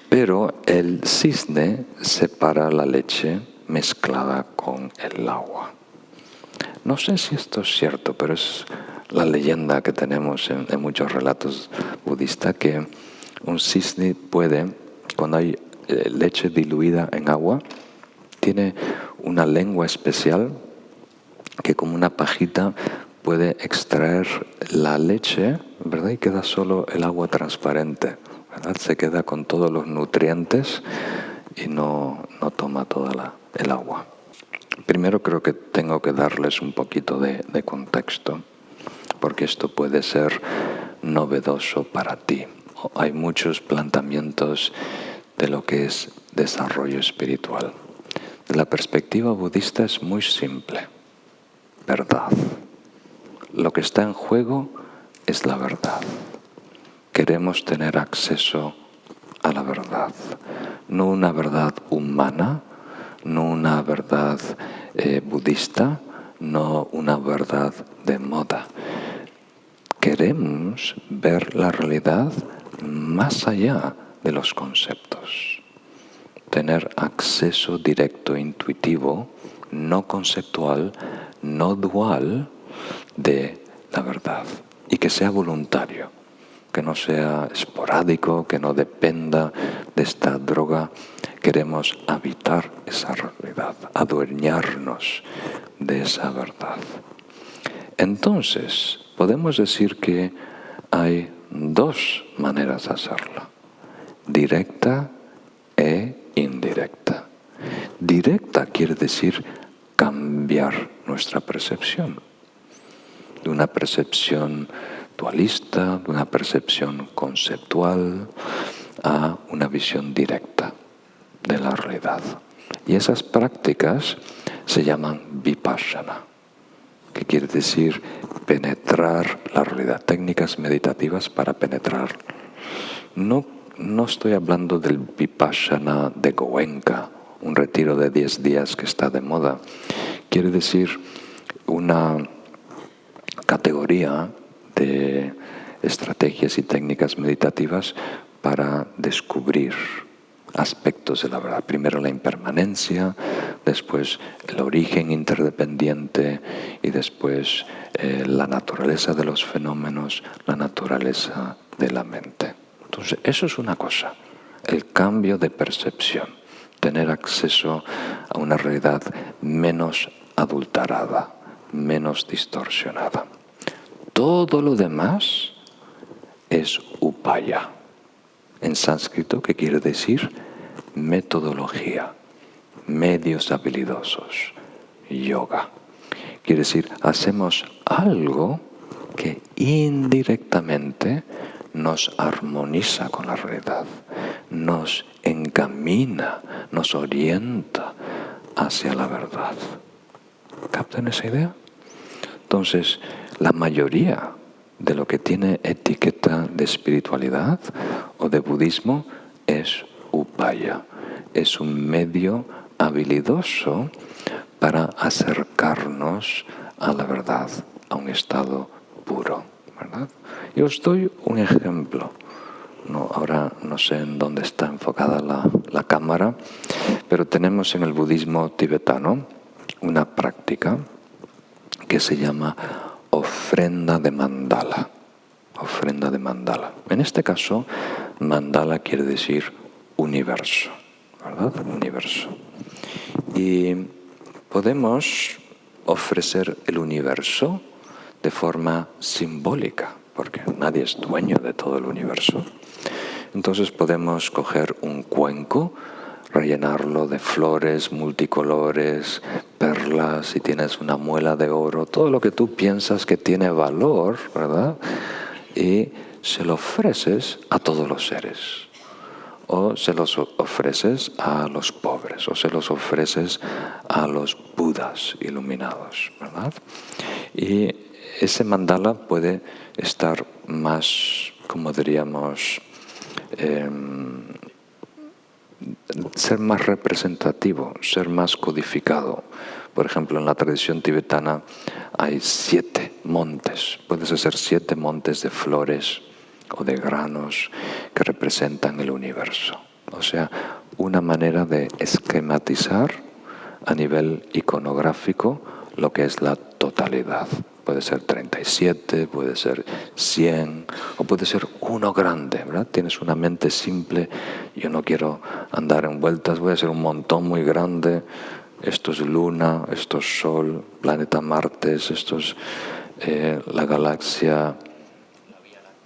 pero el cisne separa la leche mezclada con el agua. No sé si esto es cierto, pero es la leyenda que tenemos en muchos relatos budistas, que un cisne puede, cuando hay leche diluida en agua, tiene una lengua especial que como una pajita puede extraer la leche, ¿verdad? Y queda solo el agua transparente, ¿verdad? Se queda con todos los nutrientes y no toma toda el agua. Primero creo que tengo que darles un poquito de contexto, porque esto puede ser novedoso para ti. Hay muchos planteamientos de lo que es desarrollo espiritual. De la perspectiva budista es muy simple. Verdad. Lo que está en juego es la verdad. Queremos tener acceso a la verdad. No una verdad humana, no una verdad budista, no una verdad de moda. Queremos ver la realidad más allá de los conceptos. Tener acceso directo, intuitivo, no conceptual, no dual de la verdad. Y que sea voluntario, que no sea esporádico, que no dependa de esta droga. Queremos habitar esa realidad, adueñarnos de esa verdad. Entonces, podemos decir que hay dos maneras de hacerlo, directa e indirecta. Directa quiere decir cambiar nuestra percepción, de una percepción dualista, de una percepción conceptual, a una visión directa de la realidad. Y esas prácticas se llaman vipassana, que quiere decir penetrar la realidad, técnicas meditativas para penetrar. No estoy hablando del vipassana de Goenka, un retiro de 10 días que está de moda. Quiere decir una categoría de estrategias y técnicas meditativas para descubrir aspectos de la verdad. Primero la impermanencia, después el origen interdependiente y después la naturaleza de los fenómenos, la naturaleza de la mente. Entonces, eso es una cosa, el cambio de percepción, tener acceso a una realidad menos adulterada, menos distorsionada. Todo lo demás es upaya, en sánscrito, que quiere decir metodología, medios habilidosos, yoga. Quiere decir, hacemos algo que indirectamente nos armoniza con la realidad, nos encamina, nos orienta hacia la verdad. ¿Captan esa idea? Entonces, la mayoría de lo que tiene etiqueta de espiritualidad o de budismo es upaya. Es un medio habilidoso para acercarnos a la verdad, a un estado puro, ¿verdad? Y os doy un ejemplo. Ahora no sé en dónde está enfocada la cámara, pero tenemos en el budismo tibetano una práctica que se llama ofrenda de mandala. Ofrenda de mandala. En este caso, mandala quiere decir universo, ¿verdad? Universo. Y podemos ofrecer el universo de forma simbólica, porque nadie es dueño de todo el universo. Entonces podemos coger un cuenco, rellenarlo de flores multicolores, perlas, si tienes una muela de oro, todo lo que tú piensas que tiene valor, ¿verdad? Y se lo ofreces a todos los seres. O se los ofreces a los pobres, o se los ofreces a los budas iluminados, ¿verdad? Y ese mandala puede estar más, como diríamos, ser más representativo, ser más codificado. Por ejemplo, en la tradición tibetana hay 7 montes. Puedes hacer 7 montes de flores o de granos que representan el universo. O sea, una manera de esquematizar a nivel iconográfico lo que es la totalidad. Puede ser 37, puede ser 100 o puede ser uno grande, ¿verdad? Tienes una mente simple, yo no quiero andar en vueltas, voy a ser un montón muy grande. Esto es Luna, esto es Sol, planeta Marte, esto es la galaxia,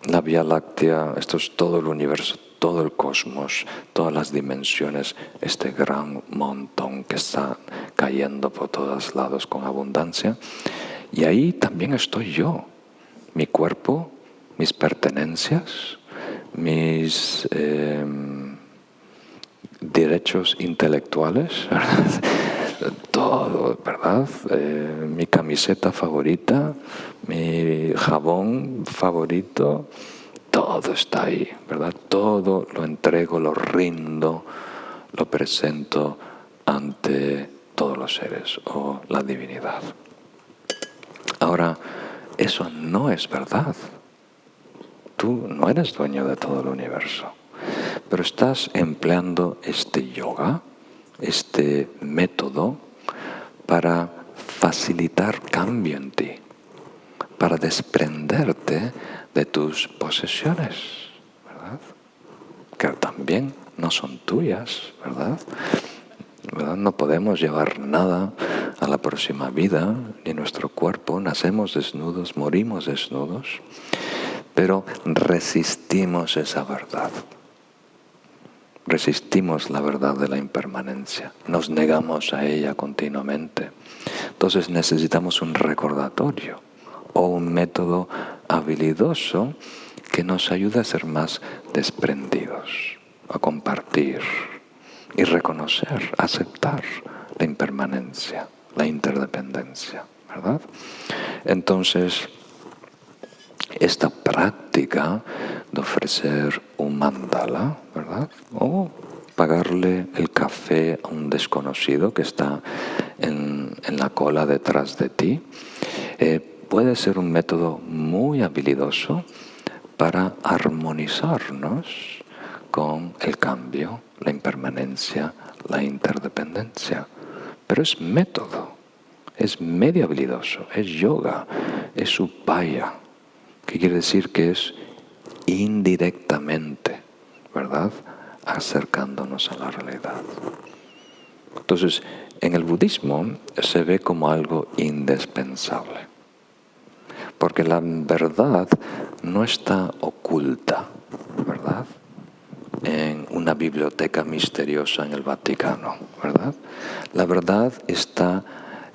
la Vía Láctea, esto es todo el universo, todo el cosmos, todas las dimensiones, este gran montón que está cayendo por todos lados con abundancia. Y ahí también estoy yo, mi cuerpo, mis pertenencias, mis derechos intelectuales, ¿verdad? Todo, ¿verdad? Mi camiseta favorita, mi jabón favorito, todo está ahí, ¿verdad? Todo lo entrego, lo rindo, lo presento ante todos los seres o la divinidad. Ahora, eso no es verdad. Tú no eres dueño de todo el universo, pero estás empleando este yoga, este método, para facilitar cambio en ti, para desprenderte de tus posesiones, ¿verdad? Que también no son tuyas, ¿verdad? No podemos llevar nada a la próxima vida, ni nuestro cuerpo. Nacemos desnudos, morimos desnudos, pero resistimos esa verdad. Resistimos la verdad de la impermanencia, nos negamos a ella continuamente. Entonces necesitamos un recordatorio o un método habilidoso que nos ayude a ser más desprendidos, a compartir y reconocer, aceptar la impermanencia, la interdependencia, ¿verdad? Entonces, esta práctica de ofrecer un mandala, ¿verdad? O pagarle el café a un desconocido que está en la cola detrás de ti, puede ser un método muy habilidoso para armonizarnos con el cambio, la impermanencia, la interdependencia. Pero es método, es medio habilidoso, es yoga, es upaya, que quiere decir que es indirectamente, ¿verdad?, acercándonos a la realidad. Entonces, en el budismo se ve como algo indispensable, porque la verdad no está oculta, ¿verdad?, en una biblioteca misteriosa en el Vaticano, ¿verdad? La verdad está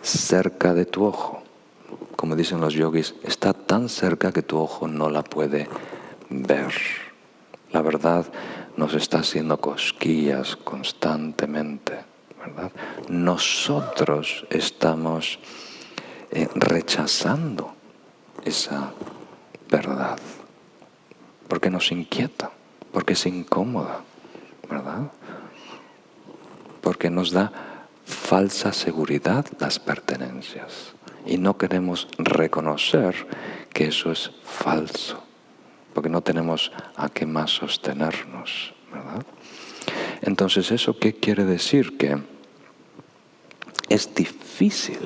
cerca de tu ojo. Como dicen los yogis, está tan cerca que tu ojo no la puede ver. La verdad nos está haciendo cosquillas constantemente, ¿verdad? Nosotros estamos rechazando esa verdad porque nos inquieta, porque es incómoda, ¿verdad? Porque nos da falsa seguridad las pertenencias y no queremos reconocer que eso es falso, porque no tenemos a qué más sostenernos, ¿verdad? Entonces, ¿eso qué quiere decir? Que es difícil,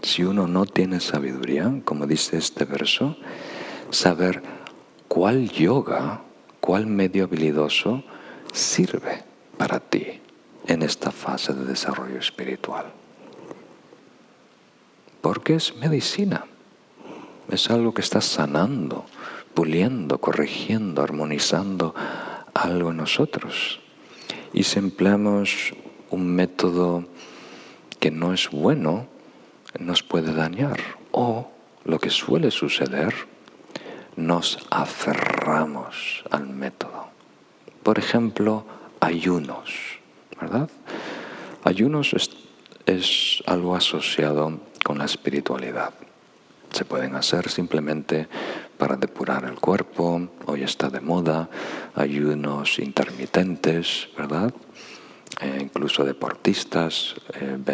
si uno no tiene sabiduría, como dice este verso, saber cuál yoga, cuál medio habilidoso sirve para ti en esta fase de desarrollo espiritual. Porque es medicina, es algo que está sanando, puliendo, corrigiendo, armonizando algo en nosotros. Y si empleamos un método que no es bueno, nos puede dañar. O lo que suele suceder, nos aferramos al método. Por ejemplo, ayunos, ¿verdad? Ayunos es algo asociado con la espiritualidad. Se pueden hacer simplemente para depurar el cuerpo, hoy está de moda, ayunos intermitentes, ¿verdad? Incluso deportistas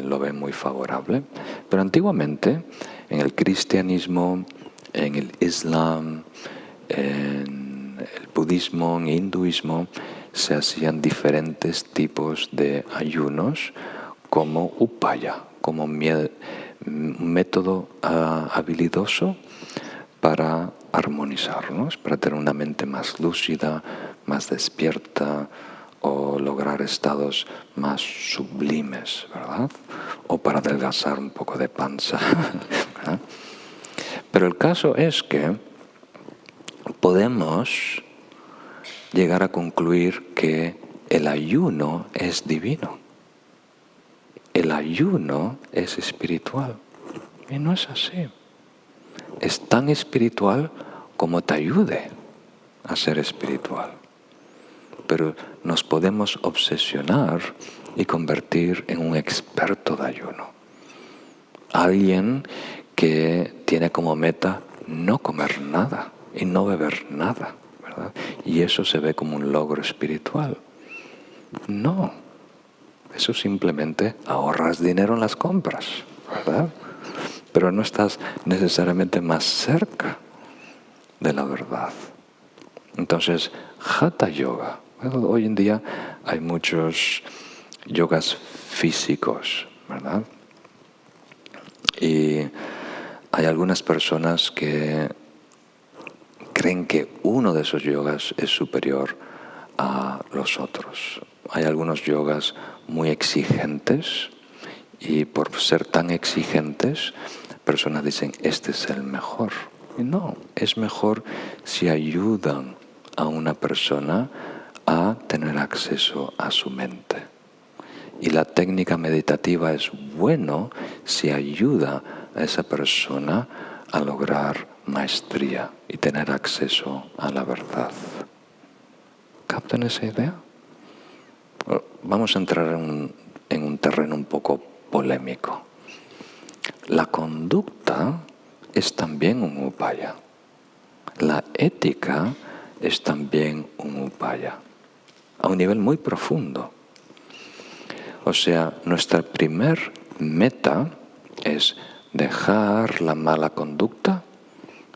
lo ven muy favorable. Pero antiguamente, en el cristianismo, en el islam, en el budismo, en el hinduismo, se hacían diferentes tipos de ayunos como upaya, como un método habilidoso para armonizarnos, para tener una mente más lúcida, más despierta, o lograr estados más sublimes, ¿verdad? O para adelgazar un poco de panza. ¿verdad? Pero el caso es que podemos llegar a concluir que el ayuno es divino. El ayuno es espiritual. Y no es así. Es tan espiritual como te ayude a ser espiritual. Pero nos podemos obsesionar y convertir en un experto de ayuno. Alguien que tiene como meta no comer nada y no beber nada, ¿verdad? Y eso se ve como un logro espiritual. No, eso simplemente ahorras dinero en las compras, ¿verdad? Pero no estás necesariamente más cerca de la verdad. Entonces, Hatha Yoga. Hoy en día hay muchos yogas físicos, ¿verdad? Y hay algunas personas que creen que uno de esos yogas es superior a los otros. Hay algunos yogas muy exigentes y por ser tan exigentes, personas dicen, este es el mejor. Y no, es mejor si ayudan a una persona a tener acceso a su mente. Y la técnica meditativa es bueno si ayuda a esa persona a lograr maestría y tener acceso a la verdad. ¿Captan esa idea? Vamos a entrar en un terreno un poco polémico. La conducta es también un upaya. La ética es también un upaya, a un nivel muy profundo. O sea, nuestra primer meta es dejar la mala conducta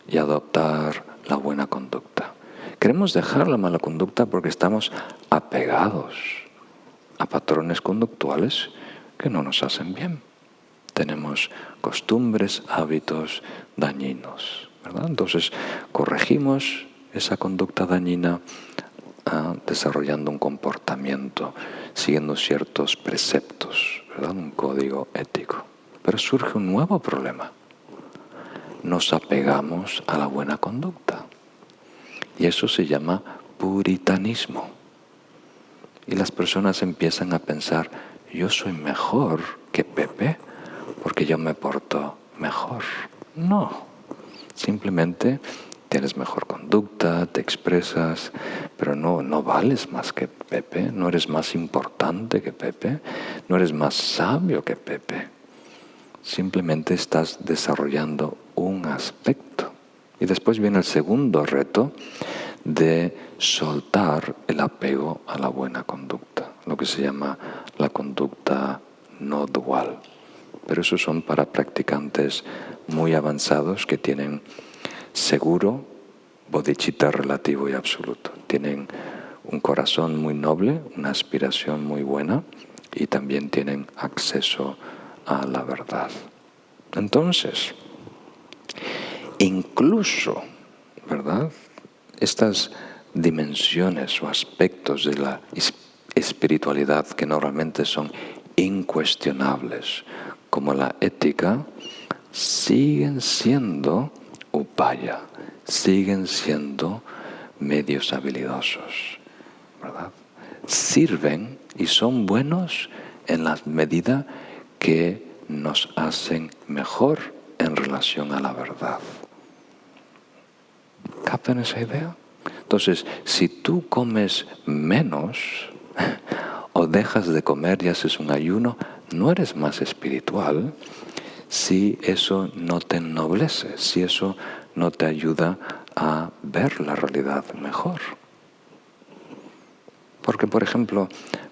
y adoptar la buena conducta. Queremos dejar la mala conducta porque estamos apegados a patrones conductuales que no nos hacen bien. Tenemos costumbres, hábitos dañinos, ¿verdad? Entonces, corregimos esa conducta dañina desarrollando un comportamiento, siguiendo ciertos preceptos, ¿verdad? Un código ético. Pero surge un nuevo problema. Nos apegamos a la buena conducta. Y eso se llama puritanismo. Y las personas empiezan a pensar, yo soy mejor que Pepe porque yo me porto mejor. No, simplemente tienes mejor conducta, te expresas, pero no vales más que Pepe, no eres más importante que Pepe, no eres más sabio que Pepe. Simplemente estás desarrollando un aspecto. Y después viene el segundo reto de soltar el apego a la buena conducta, lo que se llama la conducta no dual. Pero esos son para practicantes muy avanzados que tienen seguro bodhicitta relativo y absoluto. Tienen un corazón muy noble, una aspiración muy buena y también tienen acceso a la verdad. Entonces, incluso, ¿verdad? Estas dimensiones o aspectos de la espiritualidad que normalmente son incuestionables, como la ética, siguen siendo upaya, siguen siendo medios habilidosos, ¿verdad? Sirven y son buenos en la medida que nos hacen mejor en relación a la verdad. ¿Captan esa idea? Entonces, si tú comes menos o dejas de comer y haces un ayuno, no eres más espiritual si eso no te ennoblece, si eso no te ayuda a ver la realidad mejor. Porque, por ejemplo,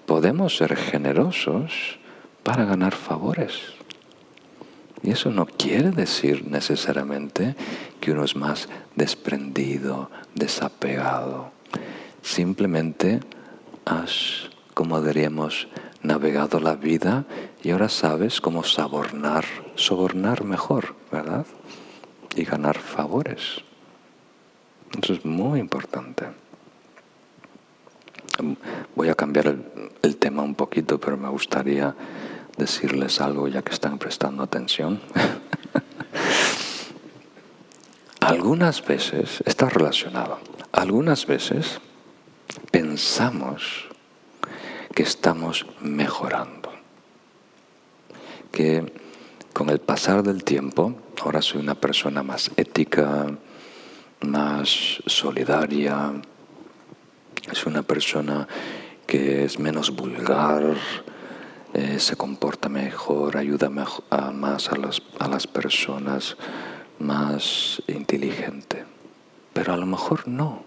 podemos ser generosos para ganar favores. Y eso no quiere decir necesariamente que uno es más desprendido, desapegado. Simplemente has, como diríamos, navegado la vida y ahora sabes cómo sobornar mejor, ¿verdad? Y ganar favores. Eso es muy importante. Voy a cambiar el tema un poquito, pero me gustaría decirles algo ya que están prestando atención. Algunas veces, está relacionado, algunas veces pensamos que estamos mejorando, que con el pasar del tiempo, ahora soy una persona más ética, más solidaria, es una persona que es menos vulgar, se comporta mejor, ayuda más a las personas, más inteligente. Pero a lo mejor no.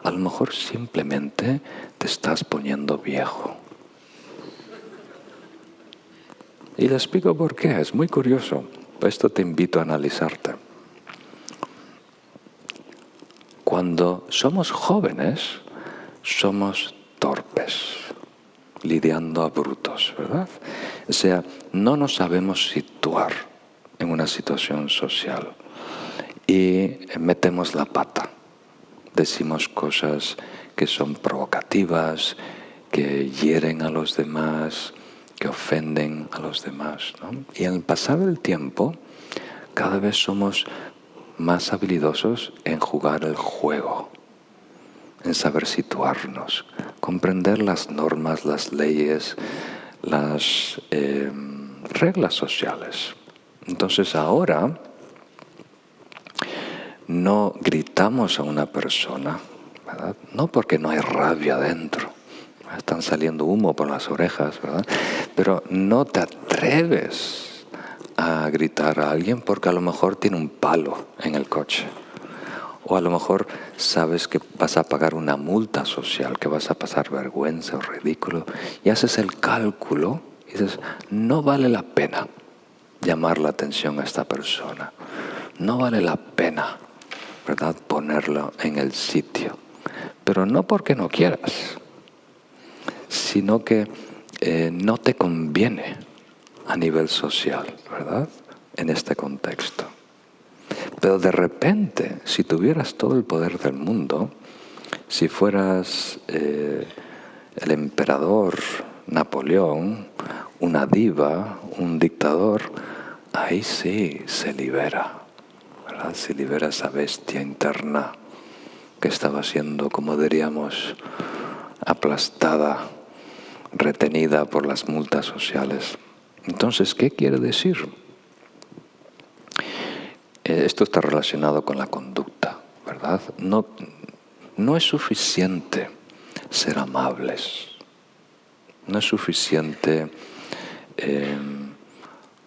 A lo mejor simplemente te estás poniendo viejo. Y le explico por qué, es muy curioso. Esto te invito a analizarte. Cuando somos jóvenes, somos torpes, lidiando a brutos, ¿verdad? O sea, no nos sabemos situar en una situación social y metemos la pata. Decimos cosas que son provocativas, que hieren a los demás, que ofenden a los demás, ¿no? Y al pasar el tiempo, cada vez somos más habilidosos en jugar el juego, en saber situarnos, comprender las normas, las leyes, las reglas sociales. Entonces ahora no gritamos a una persona, ¿verdad? No porque no hay rabia dentro, están saliendo humo por las orejas, ¿verdad? Pero no te atreves a gritar a alguien porque a lo mejor tiene un palo en el coche. O a lo mejor sabes que vas a pagar una multa social, que vas a pasar vergüenza o ridículo, y haces el cálculo y dices, no vale la pena llamar la atención a esta persona. No vale la pena, ¿verdad?, ponerlo en el sitio. Pero no porque no quieras, sino que no te conviene a nivel social, ¿verdad?, en este contexto. Pero de repente, si tuvieras todo el poder del mundo, si fueras el emperador Napoleón, una diva, un dictador, ahí sí se libera, ¿verdad? Se libera esa bestia interna que estaba siendo, como diríamos, aplastada, retenida por las multas sociales. Entonces, ¿qué quiere decir? Esto está relacionado con la conducta, ¿verdad? No es suficiente ser amables, no es suficiente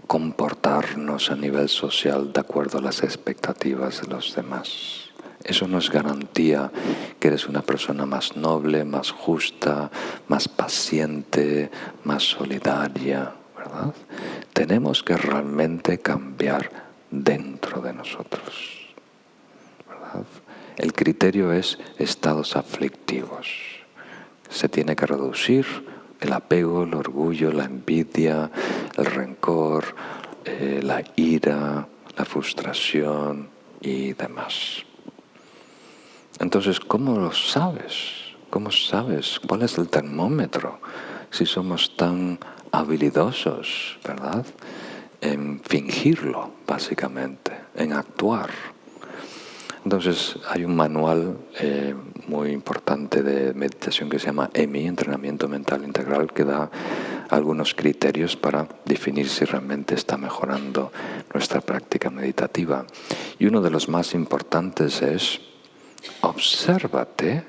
comportarnos a nivel social de acuerdo a las expectativas de los demás. Eso no es garantía que eres una persona más noble, más justa, más paciente, más solidaria, ¿verdad? Tenemos que realmente cambiar dentro de nosotros, ¿verdad? El criterio es estados aflictivos. Se tiene que reducir el apego, el orgullo, la envidia, el rencor, la ira, la frustración y demás. Entonces, ¿cómo lo sabes? ¿Cómo sabes? ¿Cuál es el termómetro? Si somos tan habilidosos, ¿verdad?, en fingirlo, básicamente, en actuar. Entonces, hay un manual muy importante de meditación que se llama EMI, Entrenamiento Mental Integral, que da algunos criterios para definir si realmente está mejorando nuestra práctica meditativa. Y uno de los más importantes es: obsérvate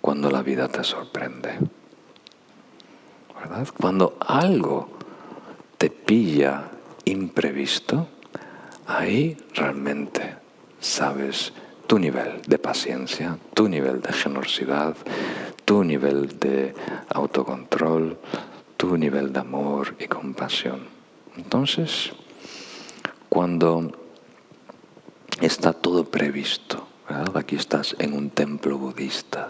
cuando la vida te sorprende, ¿verdad? Cuando algo te pilla imprevisto, ahí realmente sabes tu nivel de paciencia, tu nivel de generosidad, tu nivel de autocontrol, tu nivel de amor y compasión. Entonces, cuando está todo previsto, ¿verdad? Aquí estás en un templo budista,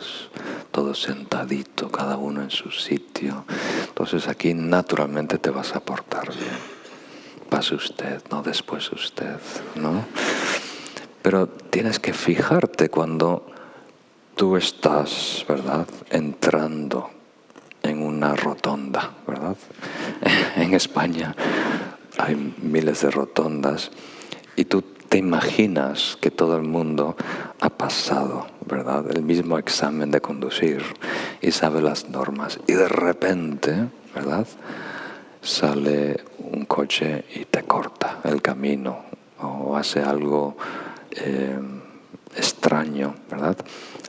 todos sentadito, cada uno en su sitio. Entonces aquí naturalmente te vas a portar bien. Pase usted, no después usted, ¿no? Pero tienes que fijarte cuando tú estás, ¿verdad?, entrando en una rotonda, ¿verdad? En España hay miles de rotondas y tú te imaginas que todo el mundo ha pasado, ¿verdad?, el mismo examen de conducir y sabe las normas. Y de repente, ¿verdad?, sale un coche y te corta el camino o hace algo extraño, ¿verdad?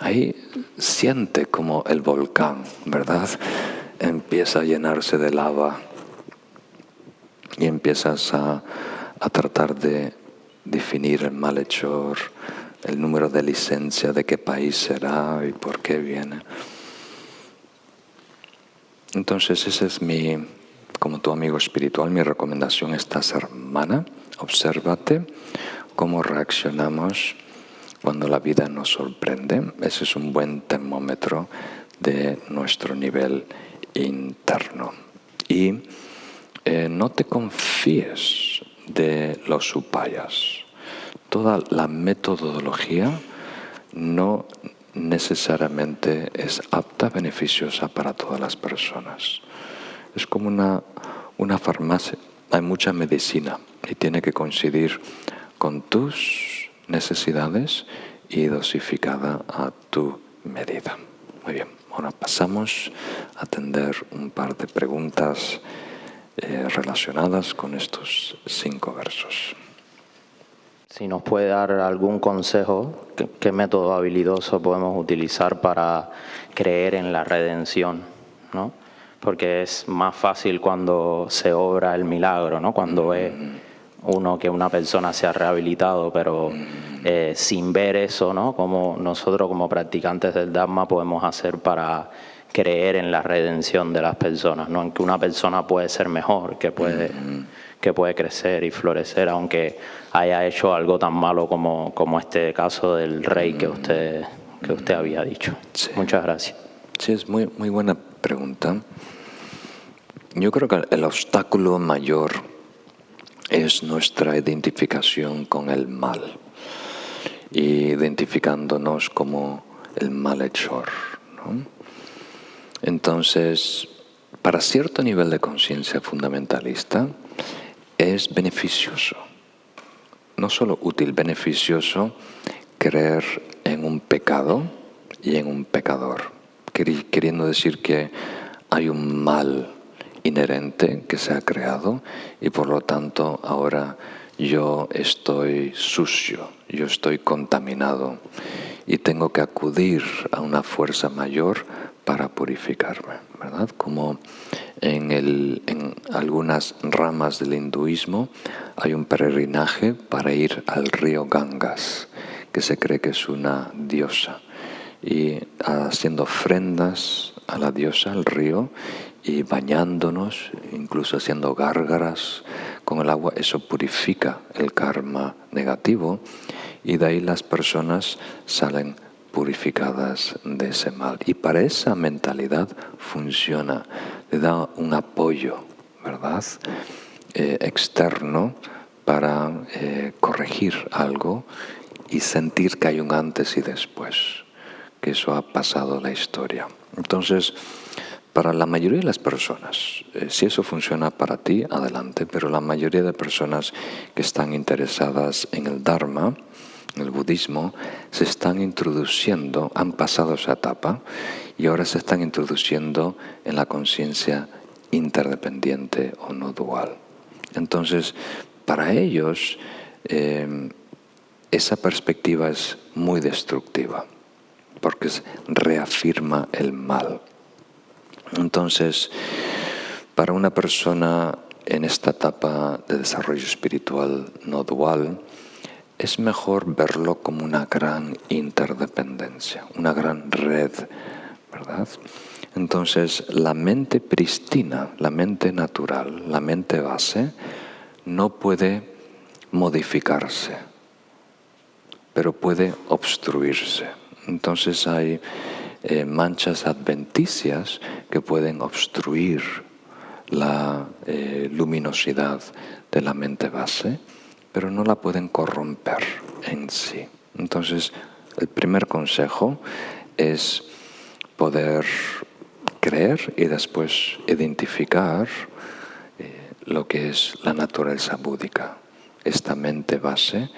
Ahí siente como el volcán, ¿verdad?, empieza a llenarse de lava y empiezas a tratar de definir el malhechor, el número de licencia, de qué país será y por qué viene. Entonces ese es como tu amigo espiritual, mi recomendación esta semana. Obsérvate cómo reaccionamos cuando la vida nos sorprende. Ese es un buen termómetro de nuestro nivel interno. Y no te confíes de los upayas. Toda la metodología no necesariamente es apta, beneficiosa para todas las personas. Es como una farmacia. Hay mucha medicina y tiene que coincidir con tus necesidades y dosificada a tu medida. Muy bien, ahora pasamos a atender un par de preguntas relacionadas con estos 5 versos. Si nos puede dar algún consejo, ¿qué método habilidoso podemos utilizar para creer en la redención, ¿no? Porque es más fácil cuando se obra el milagro, ¿no? Cuando ve uno que una persona se ha rehabilitado, pero sin ver eso, ¿no? Como nosotros como practicantes del Dharma podemos hacer para creer en la redención de las personas, ¿no? En que una persona puede ser mejor, que puede crecer y florecer, aunque haya hecho algo tan malo como este caso del rey que usted había dicho. Sí. Muchas gracias. Sí, es muy, muy buena pregunta. Yo creo que el obstáculo mayor es nuestra identificación con el mal, identificándonos como el malhechor, ¿no? Entonces, para cierto nivel de conciencia fundamentalista, es beneficioso, no solo útil, beneficioso creer en un pecado y en un pecador, queriendo decir que hay un mal inherente que se ha creado y por lo tanto ahora yo estoy sucio, yo estoy contaminado y tengo que acudir a una fuerza mayor para purificarme, ¿verdad? Como en algunas ramas del hinduismo hay un peregrinaje para ir al río Gangas, que se cree que es una diosa, y haciendo ofrendas a la diosa, al río, y bañándonos, incluso haciendo gárgaras con el agua, eso purifica el karma negativo y de ahí las personas salen purificadas de ese mal. Y para esa mentalidad funciona, le da un apoyo, ¿verdad?, externo para corregir algo y sentir que hay un antes y después, que eso ha pasado la historia. Entonces, para la mayoría de las personas, si eso funciona para ti, adelante, pero la mayoría de personas que están interesadas en el Dharma, en el budismo, se están introduciendo, han pasado esa etapa y ahora se están introduciendo en la conciencia interdependiente o no dual. Entonces, para ellos, esa perspectiva es muy destructiva, porque reafirma el mal. Entonces, para una persona en esta etapa de desarrollo espiritual no dual, es mejor verlo como una gran interdependencia, una gran red, ¿verdad? Entonces, la mente prístina, la mente natural, la mente base, no puede modificarse. pero puede obstruirse. Entonces hay manchas adventicias que pueden obstruir la luminosidad de la mente base, pero no la pueden corromper en sí. Entonces, el primer consejo es poder creer y después identificar lo que es la naturaleza búdica, esta mente base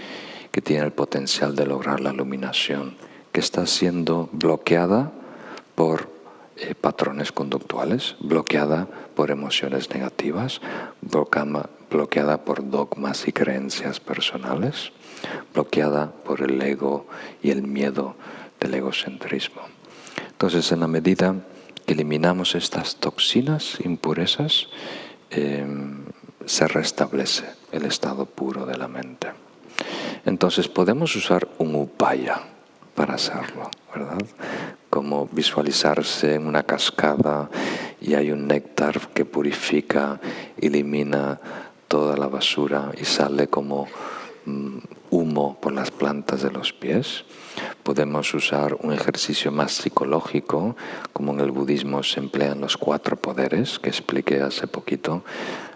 que tiene el potencial de lograr la iluminación, que está siendo bloqueada por patrones conductuales, bloqueada por emociones negativas, bloqueada por dogmas y creencias personales, bloqueada por el ego y el miedo del egocentrismo. Entonces, en la medida que eliminamos estas toxinas, impurezas, se restablece el estado puro de la mente. Entonces podemos usar un upaya para hacerlo, ¿verdad? Como visualizarse en una cascada y hay un néctar que purifica, elimina toda la basura y sale como humo por las plantas de los pies. Podemos usar un ejercicio más psicológico, como en el budismo se emplean los 4 poderes que expliqué hace poquito: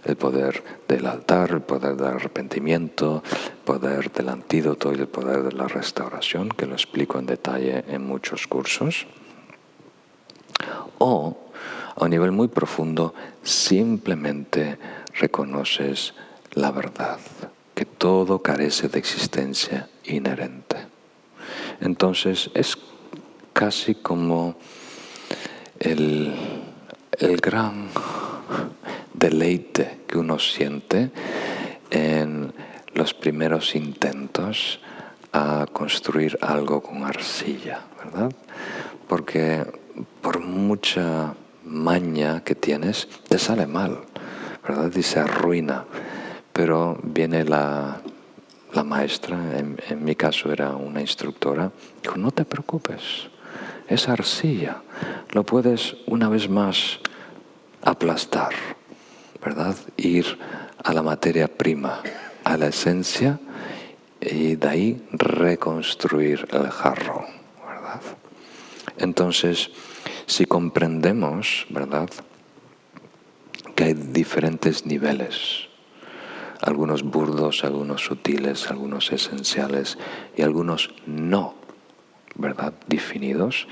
el poder del altar, el poder del arrepentimiento, el poder del antídoto y el poder de la restauración, que lo explico en detalle en muchos cursos. O, a un nivel muy profundo, simplemente reconoces la verdad, que todo carece de existencia inherente. Entonces es casi como el gran deleite que uno siente en los primeros intentos a construir algo con arcilla, ¿verdad? Porque por mucha maña que tienes, te sale mal, ¿verdad? Y se arruina. Pero viene la maestra, en mi caso era una instructora, dijo: no te preocupes, es arcilla, lo puedes una vez más aplastar, ¿verdad? Ir a la materia prima, a la esencia, y de ahí reconstruir el jarro, ¿verdad? Entonces, si comprendemos, ¿verdad?, que hay diferentes niveles, algunos burdos, algunos sutiles, algunos esenciales y algunos no, ¿verdad?, definidos,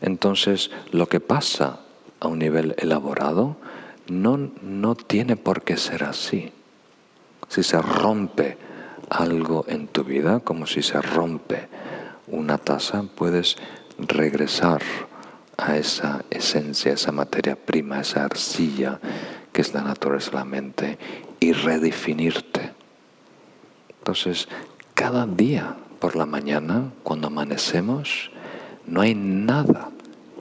entonces lo que pasa a un nivel elaborado no tiene por qué ser así. Si se rompe algo en tu vida, como si se rompe una taza, puedes regresar a esa esencia, esa materia prima, esa arcilla que es la naturaleza de la mente, y redefinirte. Entonces, cada día por la mañana, cuando amanecemos, no hay nada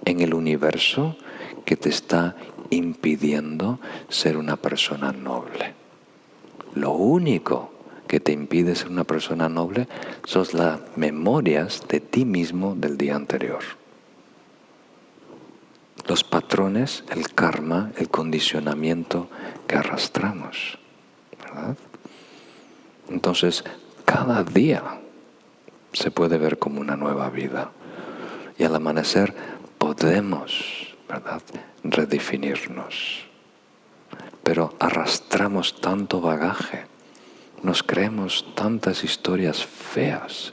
en el universo que te está impidiendo ser una persona noble. Lo único que te impide ser una persona noble son las memorias de ti mismo del día anterior. Los patrones, el karma, el condicionamiento que arrastramos, ¿verdad? Entonces, cada día se puede ver como una nueva vida. Y al amanecer podemos, ¿verdad?, redefinirnos. Pero arrastramos tanto bagaje, nos creemos tantas historias feas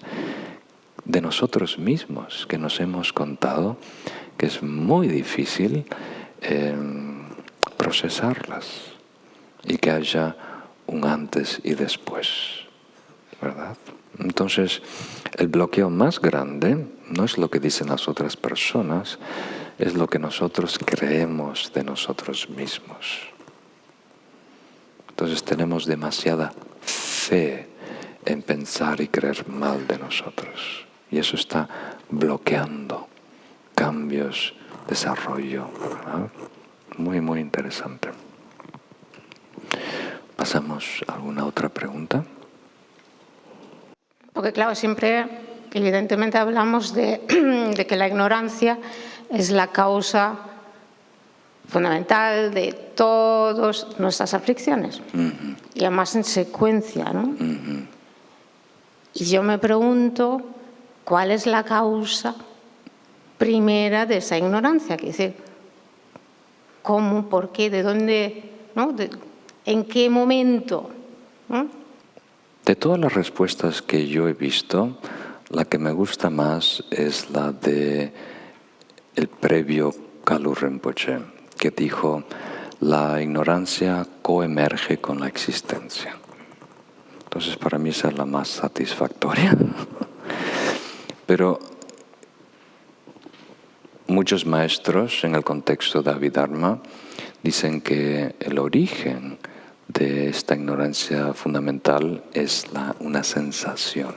de nosotros mismos que nos hemos contado, que es muy difícil procesarlas y que haya un antes y después, ¿verdad? Entonces, el bloqueo más grande no es lo que dicen las otras personas, es lo que nosotros creemos de nosotros mismos. Entonces tenemos demasiada fe en pensar y creer mal de nosotros. Y eso está bloqueando cambios, desarrollo, ¿verdad? Muy, muy interesante. ¿Pasamos a alguna otra pregunta? Porque claro, siempre, evidentemente, hablamos de que la ignorancia es la causa fundamental de todas nuestras aflicciones. Y además en secuencia, ¿no? Y yo me pregunto, ¿cuál es la causa primera de esa ignorancia? Quiere decir, ¿cómo, por qué, de dónde, ¿no? en qué momento? ¿No? De todas las respuestas que yo he visto, la que me gusta más es la de el previo Kalu Rinpoche, que dijo: la ignorancia coemerge con la existencia. Entonces, para mí esa es la más satisfactoria. Pero muchos maestros en el contexto de Abhidharma dicen que el origen de esta ignorancia fundamental es una sensación.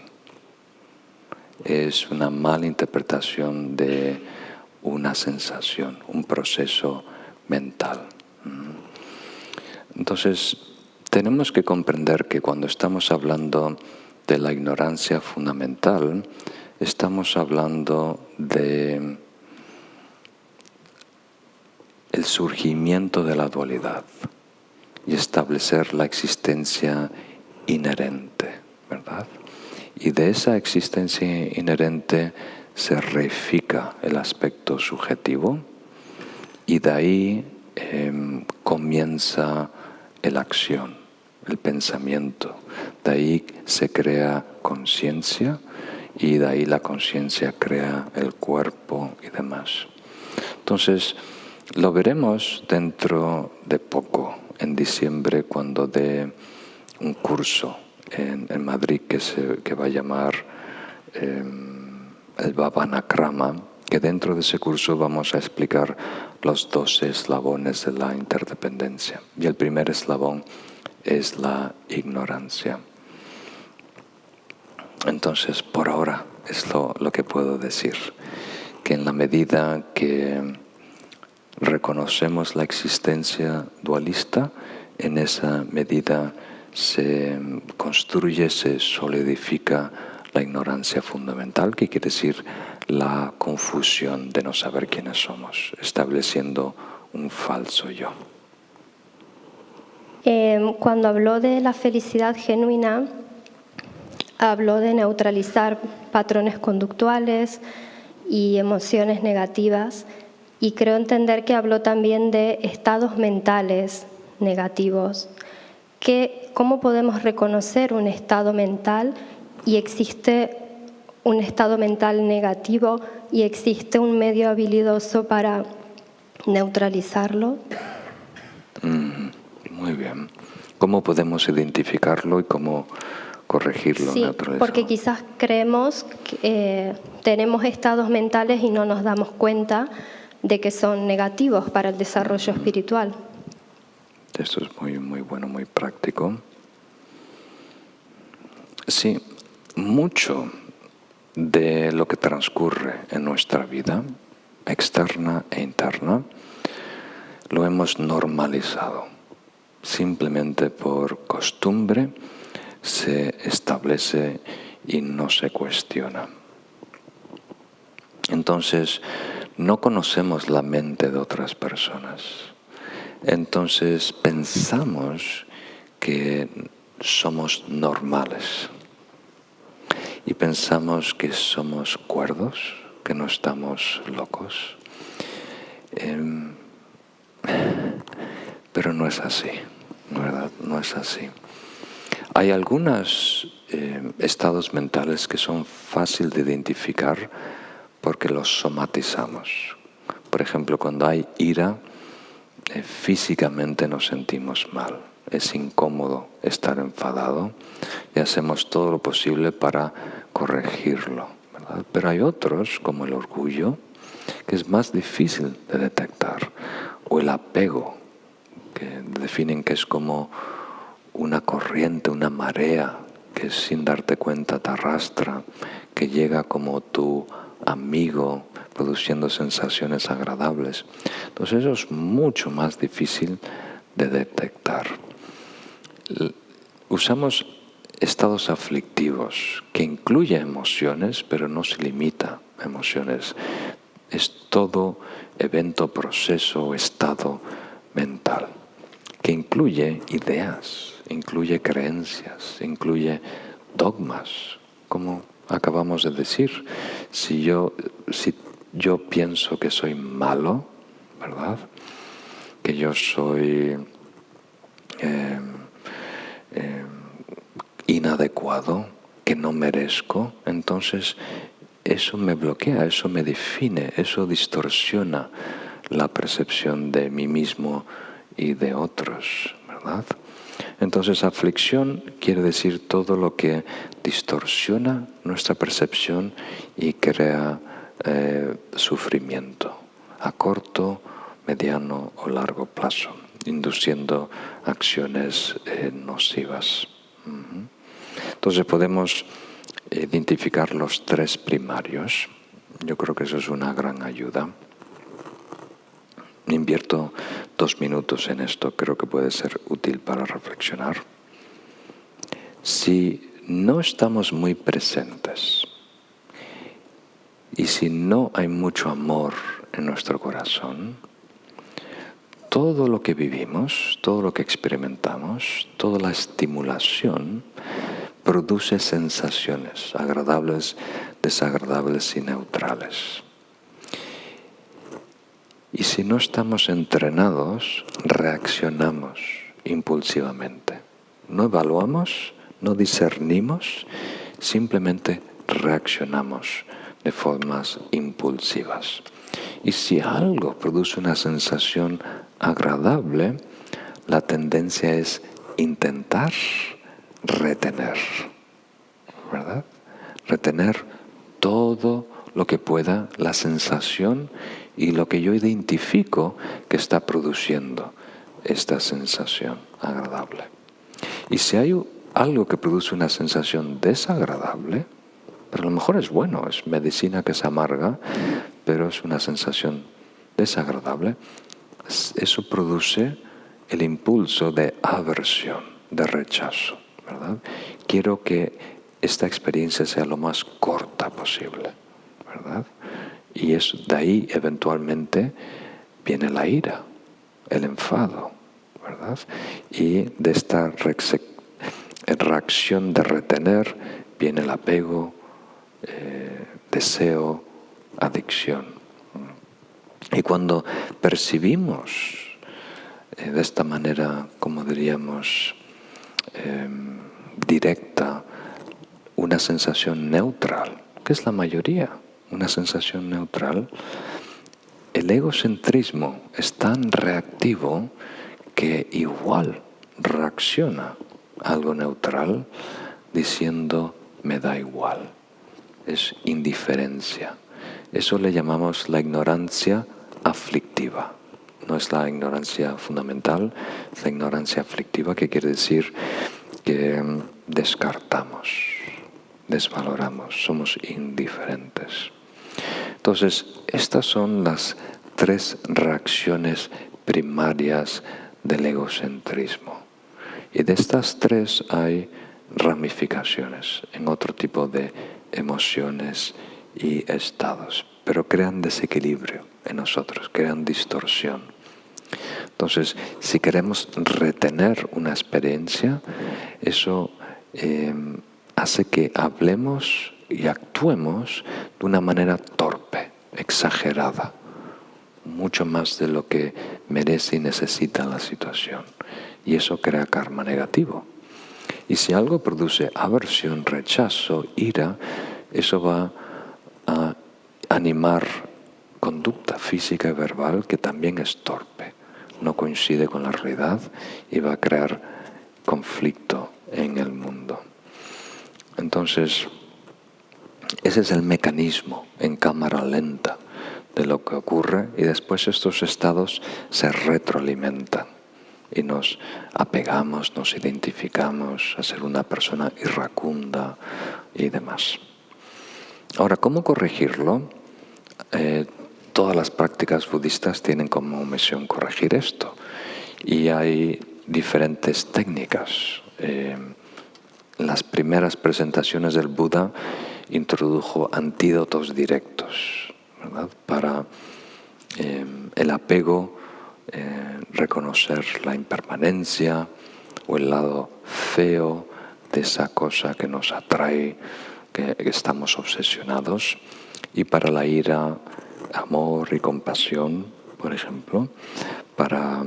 Es una mala interpretación de una sensación, un proceso mental. Entonces, tenemos que comprender que cuando estamos hablando de la ignorancia fundamental, estamos hablando de el surgimiento de la dualidad y establecer la existencia inherente, ¿verdad? Y de esa existencia inherente se reifica el aspecto subjetivo y de ahí comienza la acción, el pensamiento. De ahí se crea conciencia y de ahí la conciencia crea el cuerpo y demás. Entonces, lo veremos dentro de poco, en diciembre, cuando dé un curso en Madrid que va a llamar el Bhavanakrama, que dentro de ese curso vamos a explicar los 12 eslabones de la interdependencia. Y el primer eslabón es la ignorancia. Entonces, por ahora es lo que puedo decir, que en la medida que reconocemos la existencia dualista, en esa medida se construye, se solidifica la ignorancia fundamental, que quiere decir la confusión de no saber quiénes somos, estableciendo un falso yo. Cuando habló de la felicidad genuina, habló de neutralizar patrones conductuales y emociones negativas, y creo entender que habló también de estados mentales negativos. ¿Cómo podemos reconocer un estado mental y existe un estado mental negativo y existe un medio habilidoso para neutralizarlo? Muy bien. ¿Cómo podemos identificarlo y cómo corregirlo, sí, neutralizarlo? Porque quizás creemos que tenemos estados mentales y no nos damos cuenta de que son negativos para el desarrollo espiritual. Esto es muy, muy bueno, muy práctico. Sí, mucho de lo que transcurre en nuestra vida, externa e interna, lo hemos normalizado. Simplemente por costumbre se establece y no se cuestiona. Entonces, no conocemos la mente de otras personas. Entonces, pensamos que somos normales y pensamos que somos cuerdos, que no estamos locos. Pero no es así, ¿verdad? No es así. Hay algunos estados mentales que son fáciles de identificar porque los somatizamos. Por ejemplo, cuando hay ira, físicamente nos sentimos mal. Es incómodo estar enfadado y hacemos todo lo posible para corregirlo, ¿verdad? Pero hay otros, como el orgullo, que es más difícil de detectar, o el apego, que definen que es como una corriente, una marea, que sin darte cuenta te arrastra, que llega como tu amigo, produciendo sensaciones agradables. Entonces eso es mucho más difícil de detectar. Usamos estados aflictivos, que incluye emociones, pero no se limita a emociones. Es todo evento, proceso, estado mental, que incluye ideas, incluye creencias, incluye dogmas, como acabamos de decir. Si yo pienso que soy malo, ¿verdad? Que yo soy inadecuado, que no merezco, entonces eso me bloquea, eso me define, eso distorsiona la percepción de mí mismo y de otros, ¿verdad? Entonces, aflicción quiere decir todo lo que distorsiona nuestra percepción y crea sufrimiento a corto, mediano o largo plazo, induciendo acciones nocivas. Entonces podemos identificar los tres primarios. Yo creo que eso es una gran ayuda. Invierto 2 minutos en esto, creo que puede ser útil para reflexionar. Si no estamos muy presentes y si no hay mucho amor en nuestro corazón, todo lo que vivimos, todo lo que experimentamos, toda la estimulación produce sensaciones agradables, desagradables y neutrales. Y si no estamos entrenados, reaccionamos impulsivamente. No evaluamos, no discernimos, simplemente reaccionamos de formas impulsivas. Y si algo produce una sensación agradable, la tendencia es intentar retener, ¿verdad? Retener todo lo que pueda la sensación y lo que yo identifico que está produciendo esta sensación agradable. Y si hay algo que produce una sensación desagradable, pero a lo mejor es bueno, es medicina que es amarga, pero es una sensación desagradable, eso produce el impulso de aversión, de rechazo, ¿verdad? Quiero que esta experiencia sea lo más corta posible, ¿verdad? Y de ahí eventualmente viene la ira, el enfado, ¿verdad? Y de esta reacción de retener viene el apego, deseo, adicción. Y cuando percibimos de esta manera, como diríamos, directa, una sensación neutral, que es la mayoría, una sensación neutral, el egocentrismo es tan reactivo que igual reacciona a algo neutral diciendo me da igual. Es indiferencia. Eso le llamamos la ignorancia aflictiva. No es la ignorancia fundamental, es la ignorancia aflictiva, que quiere decir que descartamos, desvaloramos, somos indiferentes. Entonces, estas son las 3 reacciones primarias del egocentrismo. Y de estas 3 hay ramificaciones en otro tipo de emociones y estados, pero crean desequilibrio en nosotros, crean distorsión. Entonces, si queremos retener una experiencia, eso hace que hablemos y actuemos de una manera torpe, exagerada, mucho más de lo que merece y necesita la situación. Y eso crea karma negativo. Y si algo produce aversión, rechazo, ira, eso va a animar conducta física y verbal que también es torpe, no coincide con la realidad y va a crear conflicto en el mundo. Entonces, ese es el mecanismo en cámara lenta de lo que ocurre, y después estos estados se retroalimentan y nos apegamos, nos identificamos a ser una persona iracunda y demás. Ahora, ¿cómo corregirlo? Todas las prácticas budistas tienen como misión corregir esto, y hay diferentes técnicas. Las primeras presentaciones del Buda introdujo antídotos directos, ¿verdad? Para el apego, reconocer la impermanencia o el lado feo de esa cosa que nos atrae, que estamos obsesionados, y para la ira, amor y compasión, por ejemplo, para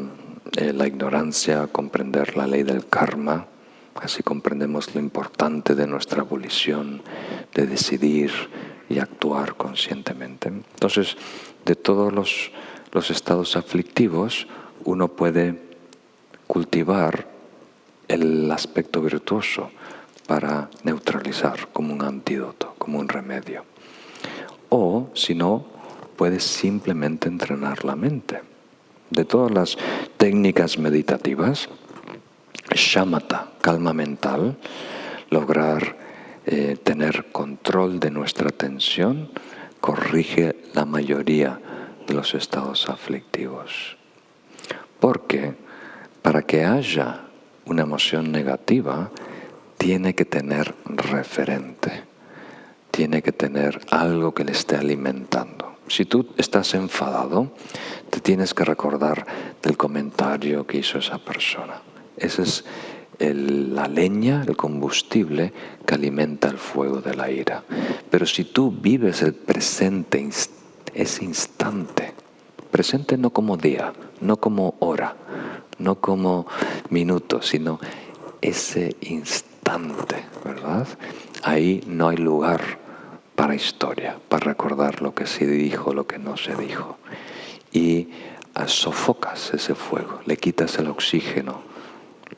la ignorancia, comprender la ley del karma, así comprendemos lo importante de nuestra volición, de decidir y actuar conscientemente. Entonces, de todos los estados aflictivos, uno puede cultivar el aspecto virtuoso para neutralizar como un antídoto, como un remedio. O, si no, puedes simplemente entrenar la mente. De todas las técnicas meditativas, shamatha, calma mental, lograr tener control de nuestra atención, corrige la mayoría de los estados aflictivos. Porque para que haya una emoción negativa, tiene que tener referente, tiene que tener algo que le esté alimentando. Si tú estás enfadado, te tienes que recordar del comentario que hizo esa persona. Esa es la leña, el combustible que alimenta el fuego de la ira. Pero si tú vives el presente, ese instante, presente no como día, no como hora, no como minuto, sino ese instante, ¿verdad? Ahí no hay lugar para historia, para recordar lo que se dijo, lo que no se dijo. Y sofocas ese fuego, le quitas el oxígeno,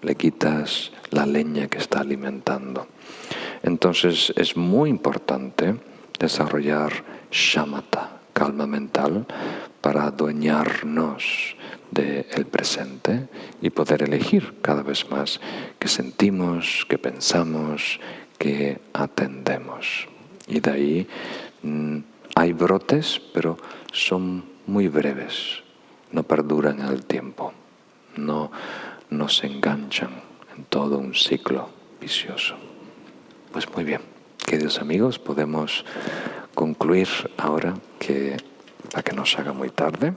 le quitas la leña que está alimentando. Entonces es muy importante desarrollar shamatha, calma mental, para adueñarnos del presente y poder elegir cada vez más qué sentimos, qué pensamos, qué atendemos. Y de ahí hay brotes, pero son muy breves, no perduran en el tiempo, no se enganchan en todo un ciclo vicioso. Pues muy bien, queridos amigos, podemos concluir ahora para que no se haga muy tarde.